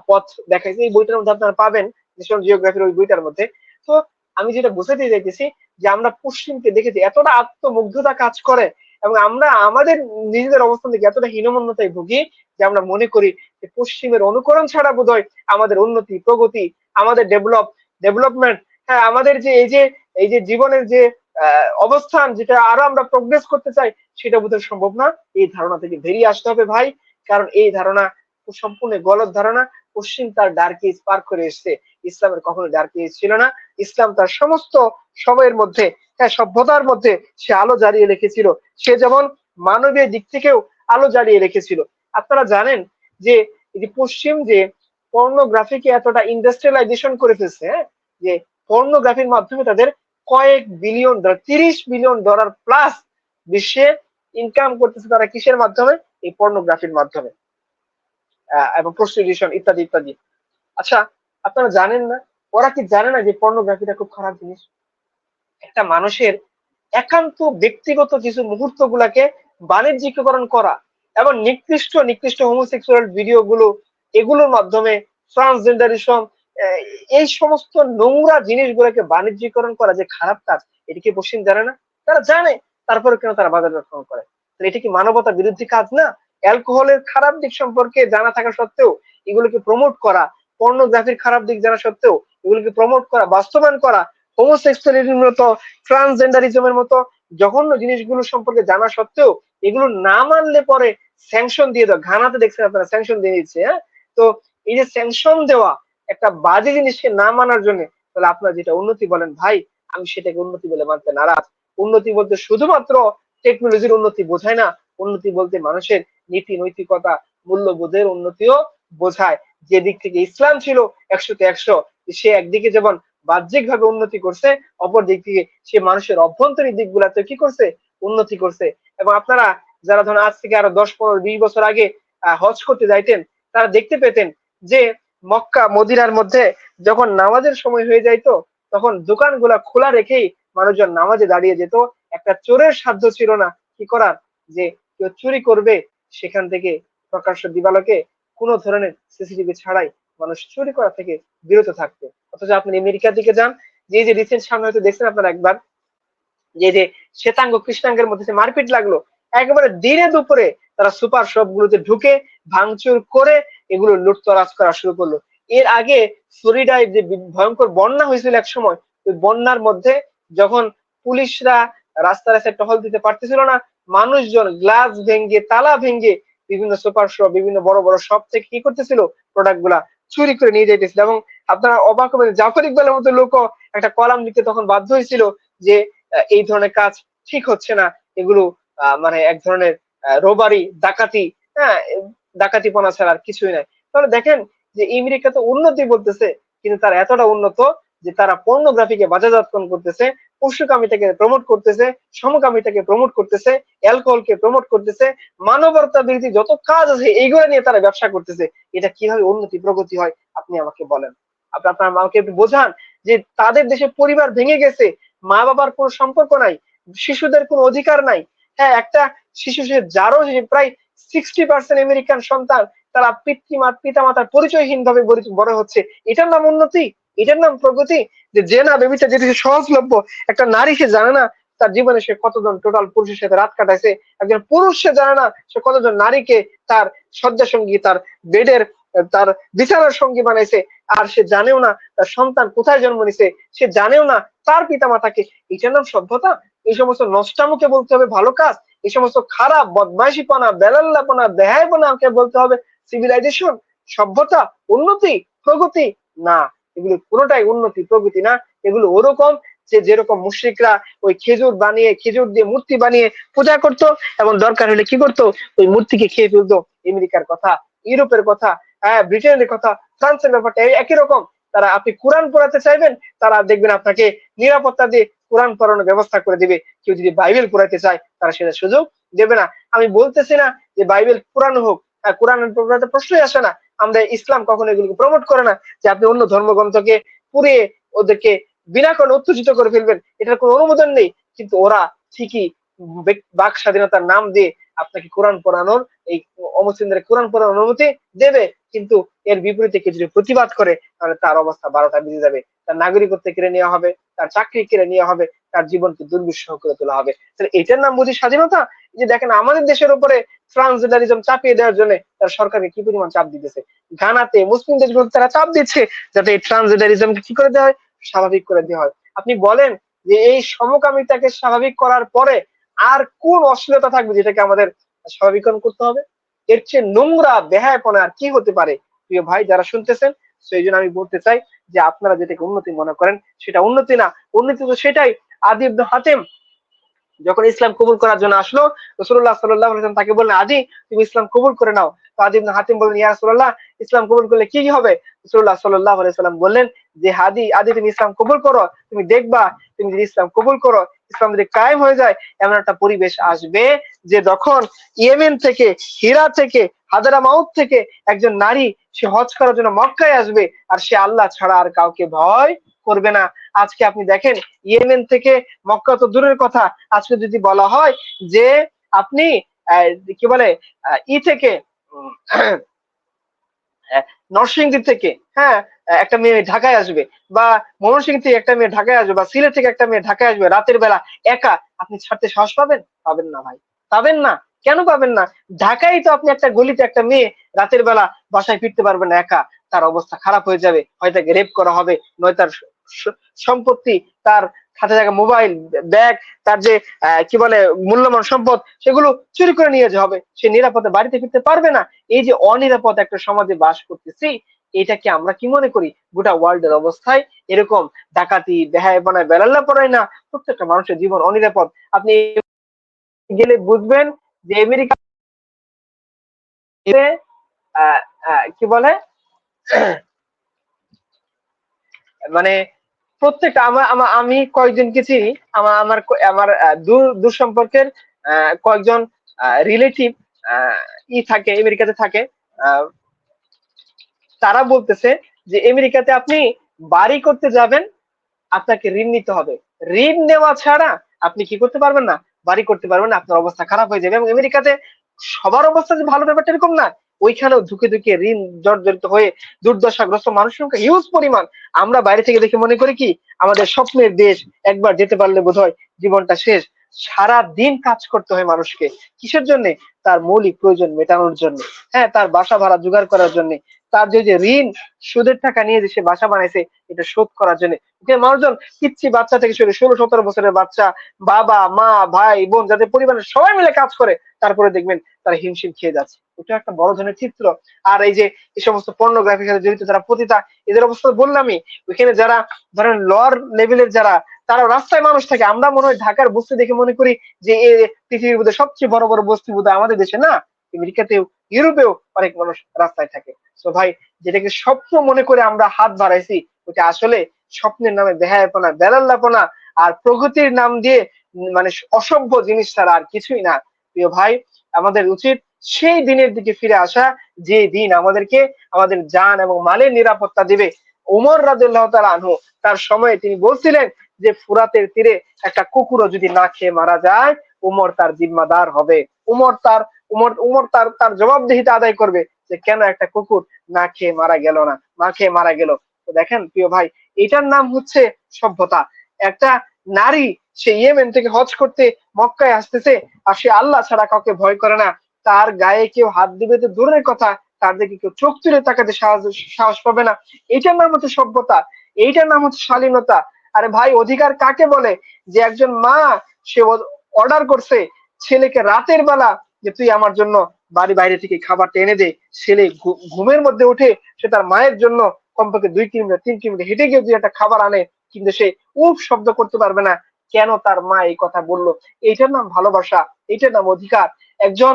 পথ দেখাইছে। এই বইটার মধ্যে আপনারা পাবেন, ন্যাশনাল জিওগ্রাফির ওই বইটার মধ্যে। তো আমি যেটা বোঝাতে চাইতেছি যে আমরা পশ্চিমকে দেখেছি এতটা আত্মমুগ্ধতা কাজ করে, এবং আমরা আমাদের নিজেদের অবস্থান থেকে এতটা হীনমন্যতায় ভুগি যে আমরা মনে করি যে পশ্চিমের অনুকরণ ছাড়া বোধহয় আমাদের উন্নতি, প্রগতি, আমাদের ডেভেলপমেন্ট, হ্যাঁ, আমাদের যে এই যে জীবনের যে অবস্থান, যেটা আরো আমরা প্রোগ্রেস করতে চাই, সেটা বোধহয় সম্ভব না। এই ধারণা থেকে বেরিয়ে আসতে হবে ভাই, কারণ এই ধারণা সম্পূর্ণ গলত ধারণা। পশ্চিম তার ডার্ক এজ পার করে এসছে, ইসলামের কখনো ডার্ক এজ ছিল না। ইসলাম তার সমস্ত সময়ের মধ্যে, হ্যাঁ, সভ্যতার মধ্যে সে আলো জ্বালিয়ে রেখেছিল। সে যেমন মানবীয় দিক থেকেও আলো জ্বালিয়ে রেখেছিল। আপনারা জানেন যে এই যে পশ্চিম যে পর্নোগ্রাফিকে এতটা ইন্ডাস্ট্রিয়ালাইজেশন করে ফেলছে, হ্যাঁ, যে পর্নোগ্রাফির মাধ্যমে তাদের কয়েক বিলিয়ন ডলার, $30 বিলিয়ন প্লাস বিশ্বে ইনকাম করতেছে তারা কিসের মাধ্যমে? এই পর্নোগ্রাফির মাধ্যমে, এবং প্রস্টিটিউশন ইত্যাদি ইত্যাদি। আচ্ছা, আপনারা জানেন না, ওরা কি জানে না যে পর্নোগ্রাফিটা খুব খারাপ জিনিস? একটা মানুষের একান্ত ব্যক্তিগত কিছু মুহূর্ত গুলাকে বাণিজ্যিকীকরণ করা, এবং নিকৃষ্ট নিকৃষ্ট হোমোসেক্সুয়াল ভিডিও গুলো, এগুলোর মাধ্যমে ট্রান্সজেন্ডারিজম, এই সমস্ত নোংরা জিনিসগুলোকে বাণিজ্যিকরণ করা যে খারাপ কাজ, এটা কি পশ্চিম জানে না? তারা জানে, তারপরে কেন তারা বাজারজাতকরণ করে? তাহলে এটা কি মানবতা বিরোধী কাজ না? অ্যালকোহলের খারাপ দিক সম্পর্কে জানা থাকা সত্ত্বেও এগুলোকে প্রমোট করা, পর্নোগ্রাফির খারাপ দিক জানা সত্ত্বেও এগুলোকে প্রমোট করা, বাস্তবায়ন করা, হোমোসেক্সুয়ালিটির মতো, ট্রান্সজেন্ডারিজমের মতো জঘন্য জিনিসগুলো সম্পর্কে জানা সত্ত্বেও এগুলো না মানলে পরে স্যাংশন দিয়ে দাও। ঘানাতে দেখছেন আপনারা, স্যাংশন দিয়ে দিচ্ছে। হ্যাঁ, তো এই যে স্যাংশন দেওয়া একটা বাজে জিনিসকে না মানার জন্য, তাহলে আপনারা যেটা উন্নতি বলেন ভাই, আমি সেটাকে উন্নতি বলে মানতে নারাজ। উন্নতি বলতে শুধুমাত্র টেকনোলজির উন্নতি বোঝায় না, উন্নতি বলতে মানুষের নীতি নৈতিকতা, মূল্যবোধের উন্নতিও বোঝায়। যে দিক থেকে ইসলাম ছিল 100-তে 100, সে একদিকে যেমন বাহ্যিক ভাবে উন্নতি করছে, অপর দিক থেকে সে মানুষের অভ্যন্তরীণ দিকগুলাতে কি করছে? উন্নতি করছে। এবং আপনারা যারা ধরুন আজ থেকে আরো 10, 15, 20 বছর আগে হজ করতে যাইতেন, তারা দেখতে পেতেন যে মক্কা মদিনার মধ্যে যখন নামাজের সময় হয়ে যাইতো, তখন দোকানগুলা খোলা রেখেই মানুষজন নামাজে দাঁড়িয়ে যেত। একটা চোরের সাধ্য ছিল না কি করার, যে কেউ চুরি করবে, সেখান থেকে প্রকাশ্য দিবালোকে কোনো ধরনের সিসিটিভি ছাড়াই মানুষ চুরি করা থেকে বিরত থাকতো। অথচ আপনি আমেরিকার দিকে যান, যে রিসেন্ট সামনে হয়তো দেখছেন আপনারা একবার, যে শ্বেতাঙ্গ কৃষ্ণাঙ্গের মধ্যে যে মারপিট লাগলো, একেবারে দিনে দুপুরে তারা সুপার শপ গুলোতে ঢুকে ভাঙচুর করে এগুলো লুটতরাজ করা শুরু করলো। এর আগে ফ্লোরিডায় যে ভয়ঙ্কর বন্যা হয়েছিল এক সময়, ওই বন্যার মধ্যে যখন পুলিশরা রাস্তায় রাস্তায় টহল দিতে পারতেছিল না, মানুষজন গ্লাস ভেঙে, তালা ভেঙে বিভিন্ন সুপার শপ, বিভিন্ন বড় বড় শপ থেকে কি করতেছিল? প্রোডাক্ট গুলা চুরি করে নিয়ে যাইতেছিল। এবং আপনারা অবাক হবেন, জাফর ইকবালের মতো লোকও একটা কলাম লিখতে তখন বাধ্য হয়েছিল যে এই ধরনের কাজ ঠিক হচ্ছে না, এগুলো মানে এক ধরনের রোবারি, ডাকাতি, হ্যাঁ, ডাকাতিপনা ছাড়া আর কিছুই নাই। তাহলে দেখেন যে আমেরিকা তো উন্নতি বলতেছে, কিন্তু তারা এতটা উন্নত যে তারা পর্নোগ্রাফিকে বাজারজাতকরণ করতেছে, পশুকামিতাকে প্রমোট করতেছে, সমকামিতাকে প্রমোট করতেছে, অ্যালকোহলকে প্রমোট করতেছে, মানবতা বিরোধী যত কাজ আছে এইগুলো নিয়ে তারা ব্যবসা করতেছে। এটা কিভাবে উন্নতি প্রগতি হয় আপনি আমাকে বলেন? আপনার মাকে একটু বোঝান যে তাদের দেশে পরিবার ভেঙে গেছে, মা বাবার কোনো সম্পর্ক নাই, শিশুদের কোনো অধিকার নাই। হ্যাঁ, একটা শিশু যারও প্রায় 60% আমেরিকান সন্তান তারা পিতা মাতার পরিচয়হীন ভাবে বড় হচ্ছে। এটার নাম উন্নতি? এটার নাম প্রগতি? যে না বেবিটা যেটা সহজলভ্য, একটা নারী সে জানে না তার জীবনে সে কতজন টোটাল পুরুষের সাথে রাত কাটাইছে, একজন পুরুষ সে জানে না সে কতজন নারীকে তার শয্যা সঙ্গী, তার বেডের, তার বিছানার সঙ্গী বানাইছে। আর সে জানেও না তার সন্তান কোথায় জন্ম নিছে, সে জানেও না তার পিতা মাতাকে। এটার নাম সভ্যতা? এই সমস্ত নষ্টামুখে বলতে হবে ভালো কাজ? এই সমস্ত খারাপ বদমাইশিপনা, বেলাল্লাপনা, বেহায়াপনাকে বলতে হবে সিভিলাইজেশন, সভ্যতা, উন্নতি, প্রগতি? না, এগুলো কোনোটাই উন্নতি প্রগতি না। এগুলো ওরকম যেরকম মুশরিকরা ওই খেজুর বানিয়ে, খেজুর দিয়ে মূর্তি বানিয়ে পূজা করত, এবং দরকার হলে কি করতো, ওই মূর্তিকে খেয়ে ফেলতো। আমেরিকার কথা, ইউরোপের কথা, হ্যাঁ ব্রিটেনের কথা, ফ্রান্সের ব্যাপারটা একই রকম। তারা, আপনি কোরআন পড়াতে চাইবেন, তারা দেখবেন আপনাকে নিরাপত্তা দিয়ে কোরআন পড়ানোর ব্যবস্থা করে দিবে। কেউ যদি বাইবেল পড়াইতে চায় তারা সেটা সুযোগ দেবে না। আমি বলতেছি না যে বাইবেল পুরানো হোক, কোরআন পড়াতে প্রশ্নই আসে না। আমরা ইসলাম কখনো এগুলোকে প্রমোট করে না যে আপনি অন্য ধর্মগ্রন্থকে পুড়িয়ে ওদেরকে বিনা কারণে উত্তেজিত করে ফেলবেন, এটার কোনো অনুমোদন নেই। কিন্তু ওরা ঠিকই বাক স্বাধীনতার নাম দিয়ে আপনাকে কোরআন পড়ানোর, এই অমুসলিমদের কোরআন পড়ানোর অনুমতি দেবে। কিন্তু এর বিপরীতে কেউ যদি প্রতিবাদ করে তাহলে তার অবস্থা 12টা বেজে যাবে, তার নাগরিকত্ব কেড়ে নেওয়া হবে, তার চাকরি কেড়ে নেওয়া হবে, তার জীবনকে দুর্বিষহ করে তোলা হবে। তাহলে এটার নাম বুঝি স্বাধীনতা? যে দেখেন আমাদের দেশের উপরে ট্রান্সজেন্ডারিজম চাপিয়ে দেওয়ার জন্য তার সরকারকে কি পরিমাণ চাপ দিতেছে। ঘানাতে, মুসলিম দেশগুলোতে তারা চাপ দিচ্ছে যাতে এই ট্রান্সজেন্ডারিজমকে কি করে দেওয়া হয়, স্বাভাবিক করে দেওয়া হয়। আপনি বলেন যে এই সমকামিতাকে স্বাভাবিক করার পরে আর কোন অশ্লীলতা থাকবে যেটাকে আমাদের স্বাভাবিকরণ করতে হবে? এর চেয়ে নোংরা বেহায়াপনা আর কি হতে পারে? প্রিয় ভাই যারা শুনতেছেন, সেই জন্য আমি বলতে চাই যে আপনারা যেটাকে উন্নতি মনে করেন সেটা উন্নতি না। উন্নতি তো সেটাই, আদি ইবনে হাতেম যখন ইসলাম কবুল করার জন্য আসলো, রাসূলুল্লাহ সাল্লাল্লাহু আলাইহি ওয়াসাল্লাম তাকে বললেন, আদি তুমি ইসলাম কবুল করে নাও। তো আদি ইবনে হাতিম বললেন, ইয়া রাসূলুল্লাহ ইসলাম কবুল করলে কি কি হবে? রাসূলুল্লাহ সাল্লাল্লাহু আলাইহি ওয়াসাল্লাম বললেন যে আদি তুমি ইসলাম কবুল করো, তুমি দেখবা তুমি যদি ইসলাম কবুল করো, ইসলাম যদি কায়েম হয়ে যায়, এমন একটা পরিবেশ আসবে যে যখন ইয়েমেন থেকে, হীরা থেকে, হাদারামাউত থেকে একজন নারী সে হজ করার জন্য মক্কায় আসবে, আর সে আল্লাহ ছাড়া আর কাউকে ভয় করবে না। আজকে আপনি দেখেন ইয়েমেন থেকে মক্কা তো দূরের কথা, আজকে যদি বলা হয় যে আপনি কি বলে ই থেকে নরসিংদী থেকে, হ্যাঁ, একটা মেয়ে ঢাকায় আসবে, বা ময়মনসিংহ থেকে একটা মেয়ে ঢাকায় আসবে, বা সিলেট থেকে একটা মেয়ে ঢাকায় আসবে রাতের বেলা একা, আপনি ছাড়তে সাহস পাবেন? পাবেন না ভাই, পাবেন না। কেন পাবেন না? ঢাকায় তো আপনি একটা গলিতে একটা মেয়ে রাতের বেলা বাসায় ফিরতে পারবেন না একা, তার অবস্থা খারাপ হয়ে যাবে, হয় তাকে রেপ করা হবে, নয় তার সম্পত্তি, তার হাতে থাকা মোবাইল, ব্যাগ, তার যে কি বলে মূল্যবান সম্পদ, সেগুলো চুরি করে নিয়ে যাওয়া হবে, সে নিরাপদে বাড়িতে ফিরতে পারবে না। এই যে অনিরাপদ একটা সমাজে বাস করতেছি, এটাকে আমরা কি মনে করি গোটা ওয়ার্ল্ডের অবস্থায় এরকম ডাকাতি, বেহায়াপনায়, বেলাল্লা পড়ায় না, প্রত্যেকটা মানুষের জীবন অনিরাপদ। আপনি গেলে বুঝবেন যে আমেরিকা কি বলে মানে প্রত্যেকটা আমি কয়েকজনকে চিনি, আমার আমার আমার দূর দূর সম্পর্কের কয়েকজন রিলেটিভ থাকে, আমেরিকাতে থাকে। আহ, তারা বলতেছে যে আমেরিকাতে আপনি বাড়ি করতে যাবেন, আপনাকে ঋণ নিতে হবে। ঋণ নেওয়া ছাড়া আপনি কি করতে পারবেন না, বাড়ি করতে পারবেন না, আপনার অবস্থা খারাপ হয়ে যাবে। এবং আমেরিকাতে সবার অবস্থা যে ভালো, ব্যাপারটা এরকম না। ওইখানেও ধুকে ধুকে ঋণ জর্জরিত হয়ে দুর্দশাগ্রস্ত মানুষের সংখ্যা হিউজ পরিমাণ। আমরা বাইরে থেকে দেখে মনে করি কি আমাদের স্বপ্নের দেশ, একবার যেতে পারলে বোধহয় জীবনটা শেষ। সারা দিন কাজ করতে হয় মানুষকে, কিসের জন্য? তার মৌলিক প্রয়োজন মেটানোর জন্য, হ্যাঁ, তার বাসা ভাড়া জোগাড় করার জন্য, তার যে ঋণ সুদের টাকা নিয়ে যে সে বাসা বানাইছে এটা শোধ করার জন্য। মানুষজন পিচ্ছি বাচ্চা থেকে শুরু 16-17 বছরের বাচ্চা, বাবা মা ভাই বোন, যাদের পরিবারের সবাই মিলে কাজ করে, তারপরে দেখবেন তারা হিমশিম খেয়ে যাচ্ছে। ওটা একটা বড় ধরনের চিত্র। আর এই যে এই সমস্ত পর্নোগ্রাফির সাথে জড়িত যারা পতিতা, এদের অবস্থা বললামই। ওইখানে যারা ধরেন লোয়ার লেভেলের যারা, তারা রাস্তায় মানুষ থাকে, আমরা মনে হয় ঢাকার বস্তি দেখে মনে করি যে পৃথিবীর মধ্যে সবচেয়ে বড় বড় বস্তি বোধহয় আমাদের দেশে, না, আমেরিকাতেও ইউরোপেও অনেক মানুষ রাস্তায় থাকে। তো ভাই, যেটাকে স্বপ্ন মনে করে আমরা হাত বাড়াইছি, ওটা আসলে স্বপ্নের নামে বেহায়াপনা, বেলাল্লাপনা, আর প্রগতির নাম দিয়ে মানে অসভ্য জিনিস ছাড়া আর কিছুই না। প্রিয় ভাই, আমাদের উচিত সেই দিনের দিকে ফিরে আসা, যে দিন আমাদেরকে আমাদের জান এবং মালের নিরাপত্তা দিবে। ওমর রাদিয়াল্লাহু তাআলা আনহু তার সময়ে তিনি বলছিলেন যে ফুরাতের তীরে একটা কুকুরও যদি না খেয়ে মারা যায়, উমর তার জিম্মাদার হবে। উমর তার তার জবাবদিহিতা আদায় করবে যে কেন একটা কুকুর না খেয়ে মারা গেল না, না খেয়ে মারা গেল। তো দেখেন প্রিয় ভাই, এটার নাম হচ্ছে সভ্যতা। একটা নারী সে ইয়েমেন থেকে হজ করতে মক্কায় আসতেছে, আর সে আল্লাহ ছাড়া কাউকে ভয় করে না। তার গায়ে কেউ হাত দিবে তো দূরের কথা, তার দিকে কেউ চোখ তুলে তাকাতে সাহস পাবে না। এইটার নাম হচ্ছে সভ্যতা, এইটার নাম হচ্ছে শালীনতা। আরে ভাই, অধিকার কাকে বলে? যে একজন মা সে অর্ডার করছে ছেলেকে রাতের বেলা যে তুই আমার জন্য বাড়ি বাইরে থেকে খাবারটা এনে দে। ছেলে ঘুমের মধ্যে উঠে সে তার মায়ের জন্য কমপক্ষে 2 কিলোমিটার 3 কিলোমিটার হেঁটে গিয়ে যদি একটা খাবার আনে, কিন্তু সে উফ শব্দ করতে পারবে না। কেন? তার মা এই কথা বললো। এইটার নাম ভালোবাসা, এইটার নাম অধিকার। একজন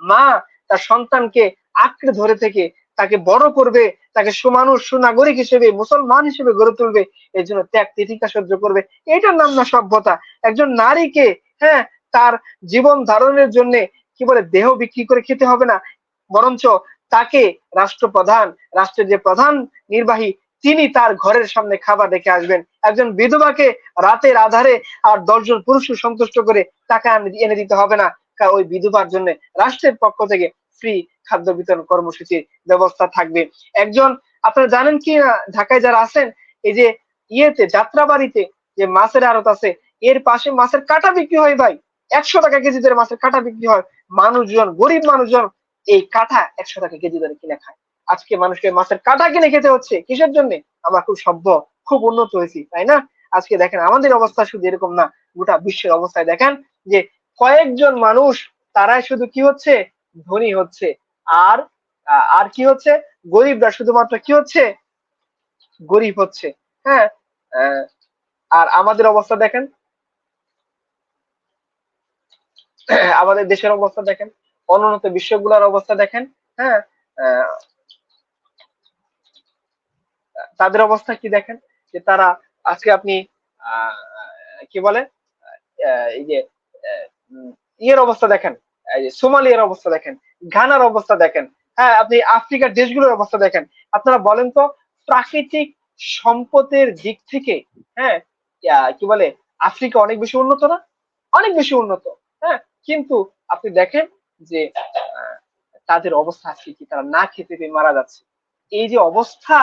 মা তার সন্তানকে আঁকড়ে ধরে থেকে তাকে বড় করবে, তাকে সুমানুষ সুনাগরিক হিসেবে মুসলমান হিসেবে গড়ে তুলবে, এর জন্য ত্যাগ তিতিক্ষা সহ্য করবে। এটার নাম না সভ্যতা। একজন নারীকে, হ্যাঁ, তার জীবন ধারণের জন্য কি বলে দেহ বিক্রি করে খেতে হবে না, বরঞ্চ তাকে রাষ্ট্রপ্রধান, রাষ্ট্রের যে প্রধান নির্বাহী, তিনি তার ঘরের সামনে খাবার রেখে আসবেন। একজন বিধবাকে রাতের আধারে আর 10 জন পুরুষকে সন্তুষ্ট করে টাকা এনে দিতে হবে না, ওই বিধবার জন্য রাষ্ট্রের পক্ষ থেকে ফ্রি খাদ্য বিতরণ কর্মসূচির ব্যবস্থা থাকবে। একজন, আপনারা জানেন কি না, ঢাকায় যারা আছেন, এই যে যাত্রাবাড়িতে যে মাছের আড়ত আছে, এর পাশে মাছের কাঁটা বিক্রি হয় ভাই। 100 টাকা কেজি দরে মাছের কাঁটা বিক্রি হয়। মানুষজন, গরিব মানুষজন এই কাঁটা 100 টাকা কেজি দরে কিনে খায়। আজকে মানুষকে মাছের কাঁটা কিনে খেতে হচ্ছে কিসের জন্য? আমরা খুব সভ্য, খুব উন্নত হয়েছি, তাই না? আজকে দেখেন আমাদের অবস্থা শুধু এরকম না, গোটা বিশ্বের অবস্থায় দেখেন যে কয়েকজন মানুষ তারাই শুধু কি হচ্ছে, ধনী হচ্ছে। আর আর কি হচ্ছে, গরিবরা শুধুমাত্র কি হচ্ছে, গরিব হচ্ছে। হ্যাঁ, আহ, আর আমাদের অবস্থা দেখেন, আমাদের দেশের অবস্থা দেখেন, অনুন্নত বিশ্বগুলোর অবস্থা দেখেন। হ্যাঁ, আহ, তাদের অবস্থা কি দেখেন, যে তারা আজকে আপনি আহ, কি বলে, এই যে আহ, ইয়ের অবস্থা দেখেন, এই যে সোমালিয়ার অবস্থা দেখেন, ঘানার অবস্থা দেখেন। হ্যাঁ, আপনি আফ্রিকার দেশগুলোর অবস্থা দেখেন। আপনারা বলেন তো, প্রাকৃতিক সম্পদের দিক থেকে, হ্যাঁ, কি বলে, আফ্রিকা অনেক বেশি উন্নত না? অনেক বেশি উন্নত। হ্যাঁ, কিন্তু আপনি দেখেন যে তাদের অবস্থা আজকে কি, তারা না খেতে পেয়ে মারা যাচ্ছে। এই যে অবস্থা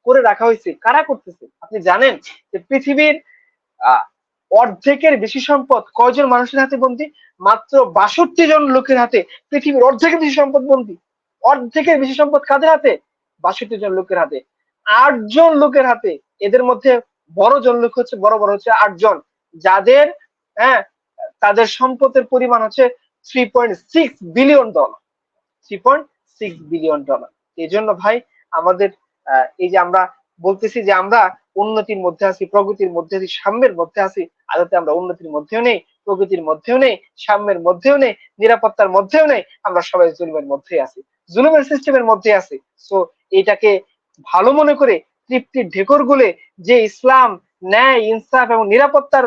করে রাখা হয়েছে, কারা করতেছে আপনি জানেন? যে পৃথিবীর আহ অর্ধেকের বেশি সম্পদ কয়জন মানুষের হাতে বন্দী? মাত্র 62 জন লোকের হাতে পৃথিবীর অর্ধেকের বেশি সম্পদ বন্দী। অর্ধেকের বেশি সম্পদ কাদের হাতে? 62 জন লোকের হাতে। 8 জন লোকের হাতে। এদের মধ্যে বড় বড় হচ্ছে 8 জন, যাদের, হ্যাঁ, তাদের সম্পদের পরিমাণ হচ্ছে $3.6 বিলিয়ন। $3.6 বিলিয়ন। এই জন্য ভাই, আমাদের এই যে আমরা বলতেছি যে আমরা উন্নতির মধ্যে আছি, প্রগতির মধ্যে আছি, সাম্যের মধ্যে আছি, আদতে আমরা উন্নতির মধ্যেও নেই, প্রগতির মধ্যেও নেই, সাম্যের মধ্যেও নেই, নিরাপত্তার মধ্যেও নেই। আমরা সবাই জুলুমের মধ্যে আছি, জুলুমের সিস্টেমের মধ্যে আছি। সো এটাকে ভালো মনে করে তৃপ্তির ঢেকর গুলে যে ইসলাম ন্যায়, ইনসাফ এবং নিরাপত্তার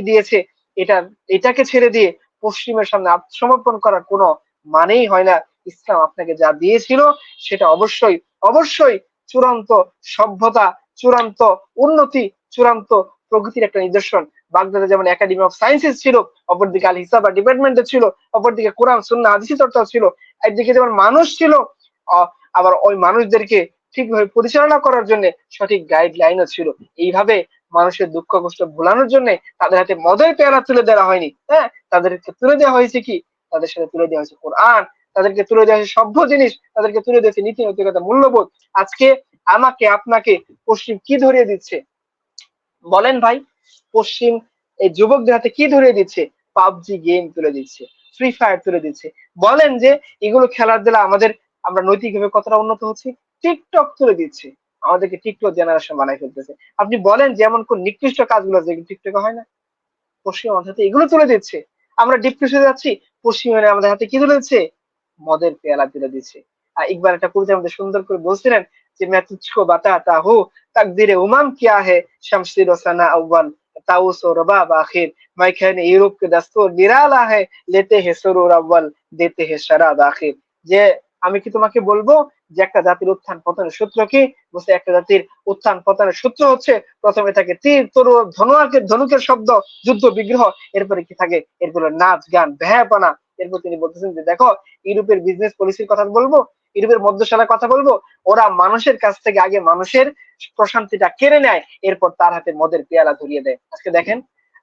দিয়েছে, এটা এটাকে ছেড়ে দিয়ে পশ্চিমের সামনে আত্মসমর্পণ করার কোনো মানেই হয় না। ইসলাম আপনাকে যা দিয়েছিল সেটা অবশ্যই অবশ্যই চূড়ান্ত সভ্যতা, চূড়ান্ত উন্নতি, চূড়ান্ত প্রগতির একটা নিদর্শন। বাগদাদে যেমন একাডেমি অফ সায়েন্সেস ছিল, অপরদিকে আল হিসাব ডিপার্টমেন্টে ছিল, অপরদিকে কোরআন সুন্নাহ হাদিস চর্চা ছিল, একদিকে যেমন মানুষ ছিল, আবার ওই মানুষদেরকে ঠিকভাবে পরিচালনা করার জন্য সঠিক গাইডলাইনও ছিল। এইভাবে মানুষের দুঃখ কষ্ট ভোলানোর জন্য তাদের হাতে মদের পেয়ালা তুলে দেওয়া হয়নি। হ্যাঁ, তাদেরকে তুলে দেওয়া হয়েছে কি? তাদের সাথে তুলে দেওয়া হয়েছে কোরআন, তাদেরকে তুলে দেওয়া হয়েছে সভ্য জিনিস, তাদেরকে তুলে দিয়েছে নীতি নৈতিকতা, মূল্যবোধ। আজকে আমাকে আপনাকে পশ্চিম কি ধরিয়ে দিচ্ছে বলেন ভাই? পশ্চিম এই যুবকদের হাতে কি ধরিয়ে দিচ্ছে? পাবজি গেম তুলে দিচ্ছে, ফ্রি ফায়ার তুলে দিচ্ছে। বলেন যে এগুলো খেলার দ্বারা আমরা নৈতিকভাবে কতটা উন্নত হচ্ছি? টিকটক তুলে দিচ্ছে, আমাদেরকে টিকটক জেনারেশন বানাই ফেলতেছে। আপনি বলেন যে এমন কোন নিকৃষ্ট কাজগুলো যেগুলো টিকটকে হয় না? পশ্চিম আমাদের হাতে এগুলো তুলে দিচ্ছে। আমরা ডিপ্রেস হয়ে যাচ্ছি, পশ্চিমের আমাদের হাতে কি তুলে দিচ্ছে? মদের পেয়ালা তুলে দিচ্ছে। আর ইকবাল একটা কবিতা আমাদের সুন্দর করে বলছিলেন যে मैं तुझको बताता हूँ तकदीर उमम क्या है शमशीर सना अव्वल ताउस और रबाब आखिर मैं कहने यूरोप के दस्तूर निराला है लेते हैं सुरूर अव्वल देते हैं शराब आखिर। যে আমি কি তোমাকে বলবো যে একটা জাতির উত্থান পতনের সূত্র কি? বলছে একটা জাতির উত্থান পতনের সূত্র হচ্ছে প্রথমে থাকে তীর তরুয়ার ধনুকের শব্দ, যুদ্ধ বিগ্রহ, এরপরে কি থাকে? এরপরে নাচ গান বেহায়াপনা। এরপর তিনি বলতেছেন যে দেখো, ইউরোপের বিজনেস পলিসির কথা বলবো, ইউরোপের মধ্যশালার কথা বলবো, ওরা মানুষের কাছ থেকে আগে মানুষের প্রশান্তিটা কেড়ে নেয়, এরপর তার হাতে মদের পেয়ালা ধরিয়ে দেয়। আজকে দেখেন,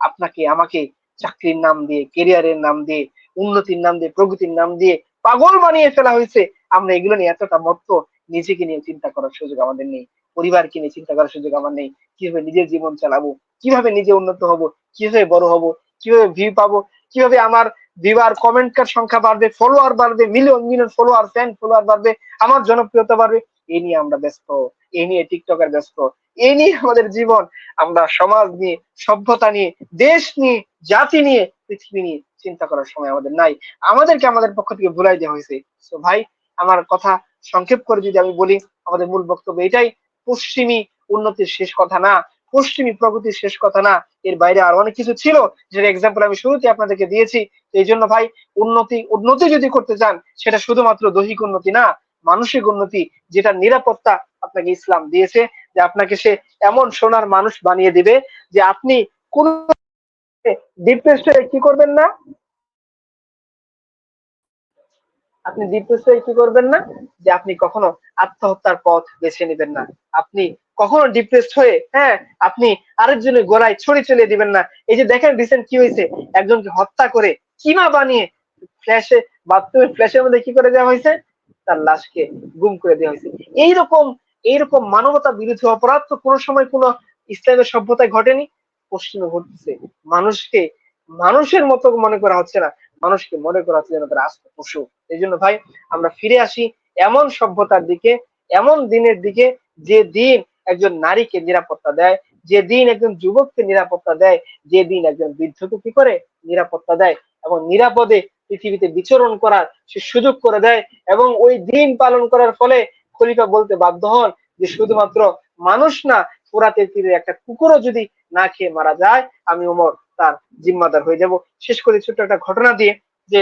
আপনাকে আমাকে চাকরির নাম দিয়ে, কেরিয়ারের নাম দিয়ে, উন্নতির নাম দিয়ে, প্রগতির নাম দিয়ে পাগল বানিয়ে ফেলা হয়েছে। আমরা এগুলো নিয়ে এতটা মত্ত, নিজেকে নিয়ে চিন্তা করার সুযোগ আমাদের নেই, পরিবারকে নিয়ে চিন্তা করার সুযোগ আমার নেই। কিভাবে নিজের জীবন চালাবো, কিভাবে নিজে উন্নত হব, কিভাবে বড় হব, কিভাবে ভিউ পাবো, কিভাবে আমার ভিউয়ার কমেন্টের সংখ্যা বাড়বে, ফলোয়ার বাড়বে, million million follower, fan follower বাড়বে, আমার জনপ্রিয়তা বাড়বে, এই নিয়ে আমরা ব্যস্ত। এই নিয়ে টিকটকার ব্যস্ত, এই নিয়ে আমাদের জীবন। আমরা সমাজ নিয়ে, সভ্যতা নিয়ে, দেশ নিয়ে, জাতি নিয়ে, পৃথিবী নিয়ে চিন্তা করার সময় আমাদের নাই। আমাদেরকে আমাদের পক্ষ থেকে ভুলাই দেওয়া হয়েছে। তো ভাই, আমার কথা সংক্ষেপ করে যদি আমি বলি, আমাদের মূল বক্তব্য এটাই, পশ্চিমী উন্নতির শেষ কথা না, পশ্চিমী প্রগতির শেষ কথা না, এর বাইরে আরো অনেক কিছু ছিল, যেটা এক্সাম্পল আমি শুরুতে আপনাদেরকে দিয়েছি। এই জন্য ভাই, উন্নতি উন্নতি যদি করতে চান, সেটা শুধুমাত্র দৈহিক উন্নতি না, মানসিক উন্নতি, যেটা নিরাপত্তা আপনাকে ইসলাম দিয়েছে, যে আপনাকে সে এমন সোনার মানুষ বানিয়ে দিবে যে আপনি কোন ডিপ্রেসড হয়ে কি করবেন না, আপনি ডিপ্রেস হয়ে কি করবেন না, যে আপনি কখনো আত্মহত্যার পথ বেছে নেবেন না, আপনি কখনো ডিপ্রেসড হয়ে, হ্যাঁ, আপনি আরেকজনের গলায় ছড়ি চলিয়ে দিবেন না। এই যে দেখেন রিসেন্ট কি হয়েছে, একজনকে হত্যা করে কিমা বানিয়ে ফ্ল্যাশে, বাথরুমের ফ্ল্যাশের মধ্যে কি করে দেওয়া হয়েছে, তার লাশকে গুম করে দেওয়া হয়েছে। এইরকম এইরকম মানবতা বিরোধী অপরাধ তো কোনো সময় কোনো ইসলামের সভ্যতায় ঘটেনি, পশ্চিমে ঘটতেছে। মানুষকে মানুষের মতো মনে করা হচ্ছে না, মানুষকে মনে করা হচ্ছে যেন তারা আস্ত পশু। এই জন্য ভাই, আমরা ফিরে আসি এমন সভ্যতার দিকে, এমন দিনের দিকে, যে দিন একজন নারীকে নিরাপত্তা দেয়, যে দিন একজন যুবককে নিরাপত্তা দেয়, যে দিন একজন বৃদ্ধকে কি করে নিরাপত্তা দেয়, এবং নিরাপদে পৃথিবীতে বিচরণ করার সে সুযোগ করে দেয়। এবং ওই দিন পালন করার ফলে খলিফা বলতে বাধ্য হন যে শুধুমাত্র মানুষ না, ফোরাতের তীরে একটা কুকুরও যদি না খেয়ে মারা যায়, আমি ওমর তার জিম্মাদার হয়ে যাব। শেষ করে ছোট্ট একটা ঘটনা দিয়ে, যে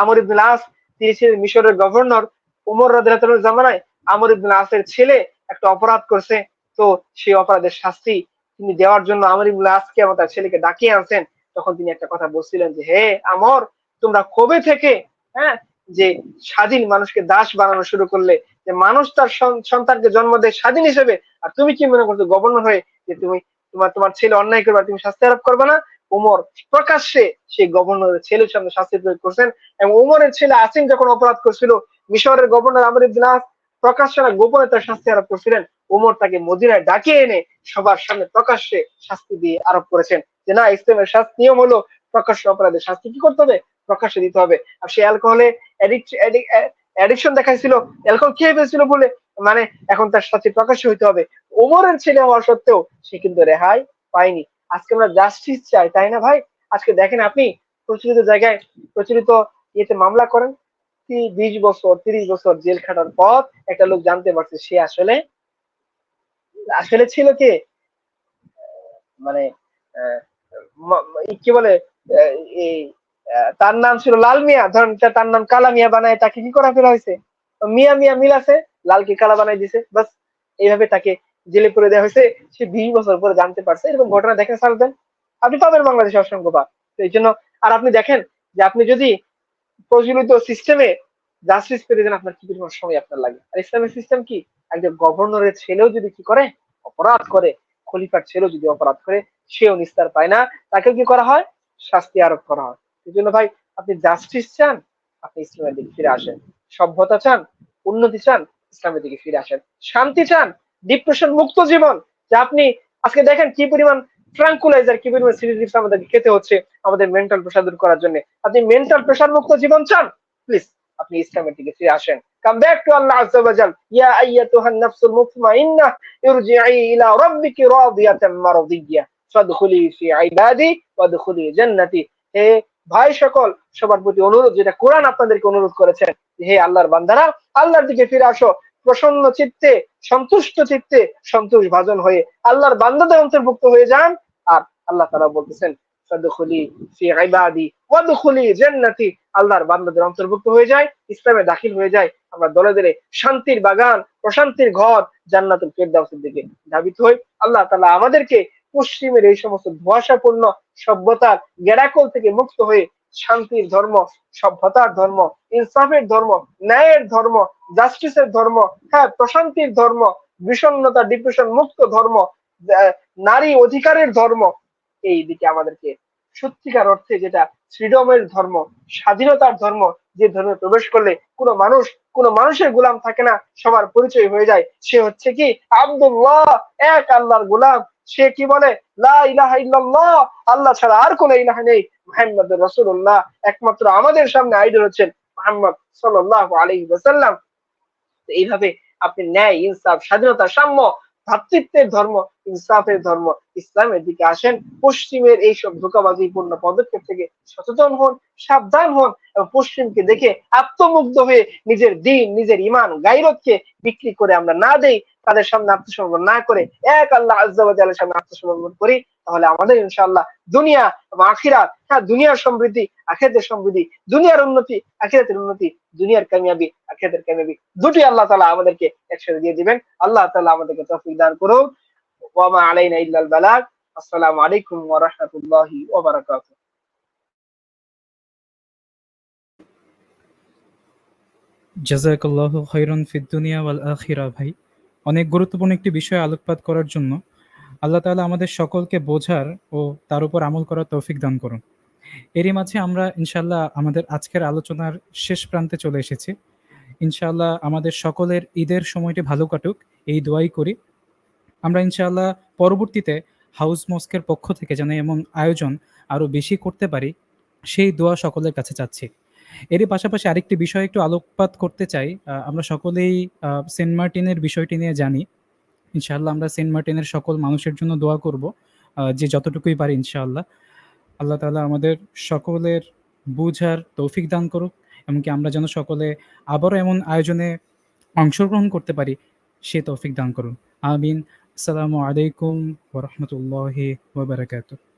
আমর ইবনুল আস, তিনি ছিলেন মিশরের গভর্নর। উমর রাদিয়াল্লাহু তাআলার জামানায় আমর ইবনুল আসের ছেলে একটা অপরাধ করছে। তো সেই অপরাধের শাস্তি তিনি দেওয়ার জন্য আমর ইবনুল আসকে এবং তার ছেলেকে ডাকিয়ে আনছেন। তখন তিনি একটা কথা বলছিলেন যে, হে আমর, তোমরা কবে থেকে, হ্যাঁ, যে স্বাধীন মানুষকে দাস বানানো শুরু করলে, যে মানুষ তার সন্তানকে জন্ম দেয় স্বাধীন হিসেবে, আর তুমি কি মনে করছো গভর্নর হয়ে যে তুমি তোমার তোমার ছেলে অন্যায় করবে, তুমি শাস্তি আরোপ করবে না? ওমর প্রকাশ্যে সেই গভর্নরের ছেলের সামনে শাস্তি প্রয়োগ করছেন। এবং ওমরের ছেলে আসিম যখন অপরাধ করছিল, মিশরের গভর্নর আমর ইবনে আস প্রকাশ্যে না গোপনে তার শাস্তি আরোপ করছিলেন। ওমর তাকে মদিনায় ডাকিয়ে এনে সবার সামনে প্রকাশ্যে শাস্তি দিয়ে আরোপ করেছেন, যে না, ইসলামের শাস্তি নিয়ম হলো প্রকাশ্য অপরাধের শাস্তি কি করতে হবে, প্রকাশ্যে দিতে হবে। আর সে অ্যালকোহলে অ্যাডিকশন দেখাইছিল, অ্যালকোহল খেয়ে ফেলছিল বলে, মানে এখন তার শাস্তি প্রকাশ্য হইতে হবে। ওমরের ছেলে হওয়া সত্ত্বেও সে কিন্তু রেহাই পায়নি। আজকে আমরা জাস্টিস চাই, তাই না ভাই? আজকে দেখেন আপনি, প্রচলিত জায়গায়, প্রচলিত ইয়েতে মামলা করেন, 20 বছর 30 বছর জেল খাটার পর একটা লোক জানতে পারছে সে আসলে আসলে ছিল কে, মানে আহ, কি বলে, আহ, এই তার নাম ছিল লাল মিয়া, ধরেন তার নাম কালা মিয়া বানায় তাকে কি করা ফেলা হয়েছে, মিয়া মিয়া মিল আছে, লালকে কালা বানাই দিছে, বাস এইভাবে তাকে জেলে পুরে দেওয়া হয়েছে। সে 20 বছর পরে জানতে পারছে। এরকম ঘটনা দেখেন সারতেন, আপনি পাবেন বাংলাদেশে অসংখ্য পা। তো এই জন্য, আর আপনি দেখেন যে আপনি যদি প্রচলিত সিস্টেমে জাস্টিস পেতে যান, আপনার কি পরিমাণ সময় আপনার লাগে। আর ইসলামের সিস্টেম কি, একজন গভর্নরের ছেলেও যদি কি করে, অপরাধ করে, খলিফার ছেলেও যদি অপরাধ করে, সেও নিস্তার পায় না, তাকেও কি করা হয়, শাস্তি আরোপ করা হয়। এই জন্য ভাই, আপনি জাস্টিস চান, আপনি ইসলামের দিকে ফিরে আসেন। সভ্যতা চান, উন্নতি চান, ইসলামের দিকে ফিরে আসেন। শান্তি চান, ডিপ্রেশন মুক্ত জীবন, যে আপনি আজকে দেখেন কি পরিমাণ ট্রাঙ্কুলাইজার, কি পরিমাণ সিরিজ আমাদেরকে খেতে হচ্ছে আমাদের মেন্টাল প্রেশার দূর করার জন্য। আপনি মেন্টাল প্রেশার মুক্ত জীবন চান, প্লিজ আপনি ইসলামের দিকে ফিরে আসেন। কাম ব্যাক টু আল্লাহ আযজা ওয়া জাল। ইয়া আইয়াতুহান নাফসুল মুতমাইন্নাহ ইরজিই ইলা রাব্বিকি রাদিয়াতাম মারদিয়্যা ফাদখুলি ফি ইবাদি ওয়াদখুলি জান্নাতি। হে ভাই সকল, সবার প্রতি অনুরোধ, যেটা কোরআন আপনাদেরকে অনুরোধ করেছেন, হে আল্লাহর বান্দারা, আল্লাহর দিকে ফিরে আসো, প্রসন্ন চিত্তে, সন্তুষ্ট চিত্তে, সন্তোষ ভাজন হয়ে আল্লাহর বান্দাদের অন্তর্ভুক্ত হয়ে যান। আর আল্লাহ তাআলা বলতেছেন, ফাদখুলি ফি ইবাদি ওয়াদখুলি জান্নাতি। আল্লাহর বান্দাদের অন্তর্ভুক্ত হয়ে যায়, ইসলামে দাখিল হয়ে যায়, আমরা দলে দলে শান্তির বাগান, প্রশান্তির ঘর জান্নাতুল ফেরদাউসের দিকে ধাবিত হই। আল্লাহ তাআলা আমাদেরকে পশ্চিমের এই সমস্ত ধোঁয়াশাপূর্ণ সভ্যতার গেড়াকল থেকে মুক্ত হয়ে শান্তির ধর্ম, সভ্যতার ধর্ম, ইনসাফের ধর্ম, ন্যায়ের ধর্ম, জাস্টিসের ধর্ম, হ্যাঁ প্রশান্তির ধর্ম, বিষণ্ণতা ডিপ্রেশন মুক্ত ধর্ম, নারী অধিকারের ধর্ম, এই দিকে আমাদেরকে সত্যিকার অর্থে যেটা ফ্রিডমের ধর্ম, স্বাধীনতার ধর্ম, যে ধর্মে প্রবেশ করলে কোনো মানুষের গোলাম থাকে না, সবার পরিচয় হয়ে যায়। সে হচ্ছে কি আব্দুল্লাহ, এক আল্লাহর গোলাম। সে কি বলে লা ইলাহা ইল্লাল্লাহ, আল্লাহ ছাড়া আর কোনো ইলাহা নেই, মুহাম্মদুর রাসূলুল্লাহ, একমাত্র আমাদের সামনে আইডল হচ্ছেন মুহাম্মদ সাল্লাল্লাহু আলাইহি ওয়াসাল্লাম। এইভাবে আপনি ন্যায়, ইনসাফ, স্বাধীনতা, সাম্য, ভ্রাতৃত্বের ধর্ম, ইনসাফের ধর্ম, ইসলামের দিকে আসেন। পশ্চিমের এইসব ধোঁকাবাজিপূর্ণ পদক্ষেপ থেকে সচেতন হন, সাবধান হন এবং পশ্চিমকে দেখে আত্মমুগ্ধ হয়ে নিজের দিন, নিজের ইমান, গায়রতকে বিক্রি করে আমরা না দেই, তাদের সামনে আত্মসমর্পণ না করে এক আল্লাহ আজ্জা ওয়া জাল্লার সামনে আত্মসমর্পণ করি, তাহলে আমাদের ইনশাআল্লাহ দুনিয়া এবং আখিরাত, হ্যাঁ দুনিয়ার সমৃদ্ধি, আখিরাতের সমৃদ্ধি, দুনিয়ার উন্নতি, আখিরাতের উন্নতি, দুনিয়ার কামিয়াবি, আখিরাতের কামিয়াবি, দুটি আল্লাহ তাআলা আমাদেরকে একসাথে দিয়ে দিবেন। আল্লাহ তাআলা আমাদেরকে তৌফিক দান করুন। ওয়া মা আলাইনা ইল্লাল বালাগ। আসসালামু আলাইকুম ওয়া রাহমাতুল্লাহি ওয়া বারাকাতুহু। জাযাকাল্লাহু খাইরান ফিদ দুনিয়া ওয়াল আখিরা ভাই। অনেক গুরুত্বপূর্ণ একটি বিষয়ে আলোকপাত করার জন্য আল্লাহ তাআলা আমাদের সকলকে বোঝার ও তার উপর আমল করার তৌফিক দান করুন। এরই মাঝে আমরা ইনশাআল্লাহ আমাদের আজকের আলোচনার শেষ প্রান্তে চলে এসেছি। ইনশাআল্লাহ আমাদের সকলের ঈদের সময়টি ভালো কাটুক, এই দোয়াই করি। আমরা ইনশাআল্লাহ পরবর্তীতে হাউস মস্কের পক্ষ থেকে যেন এমন আয়োজন আরো বেশি করতে পারি, সেই দোয়া সকলের কাছে চাচ্ছি। এরই পাশাপাশি আরেকটি বিষয় একটু আলোকপাত করতে চাই। আমরা সকলেই সেন্ট মার্টিনের বিষয়টি নিয়ে জানি। ইনশাআল্লাহ আমরা সেন্ট মার্টিনের সকল মানুষের জন্য দোয়া করব, যে যতটুকুই পারি ইনশাআল্লাহ। আল্লাহ তাআলা আমাদের সকলের বুঝার তৌফিক দান করুক, এমনকি আমরা যেন সকলে আবারও এমন আয়োজনে অংশগ্রহণ করতে পারি, সে তৌফিক দান করুন। আমিন। আসসালামু আলাইকুম ওয়া রাহমাতুল্লাহি ওয়া বারাকাতুহু।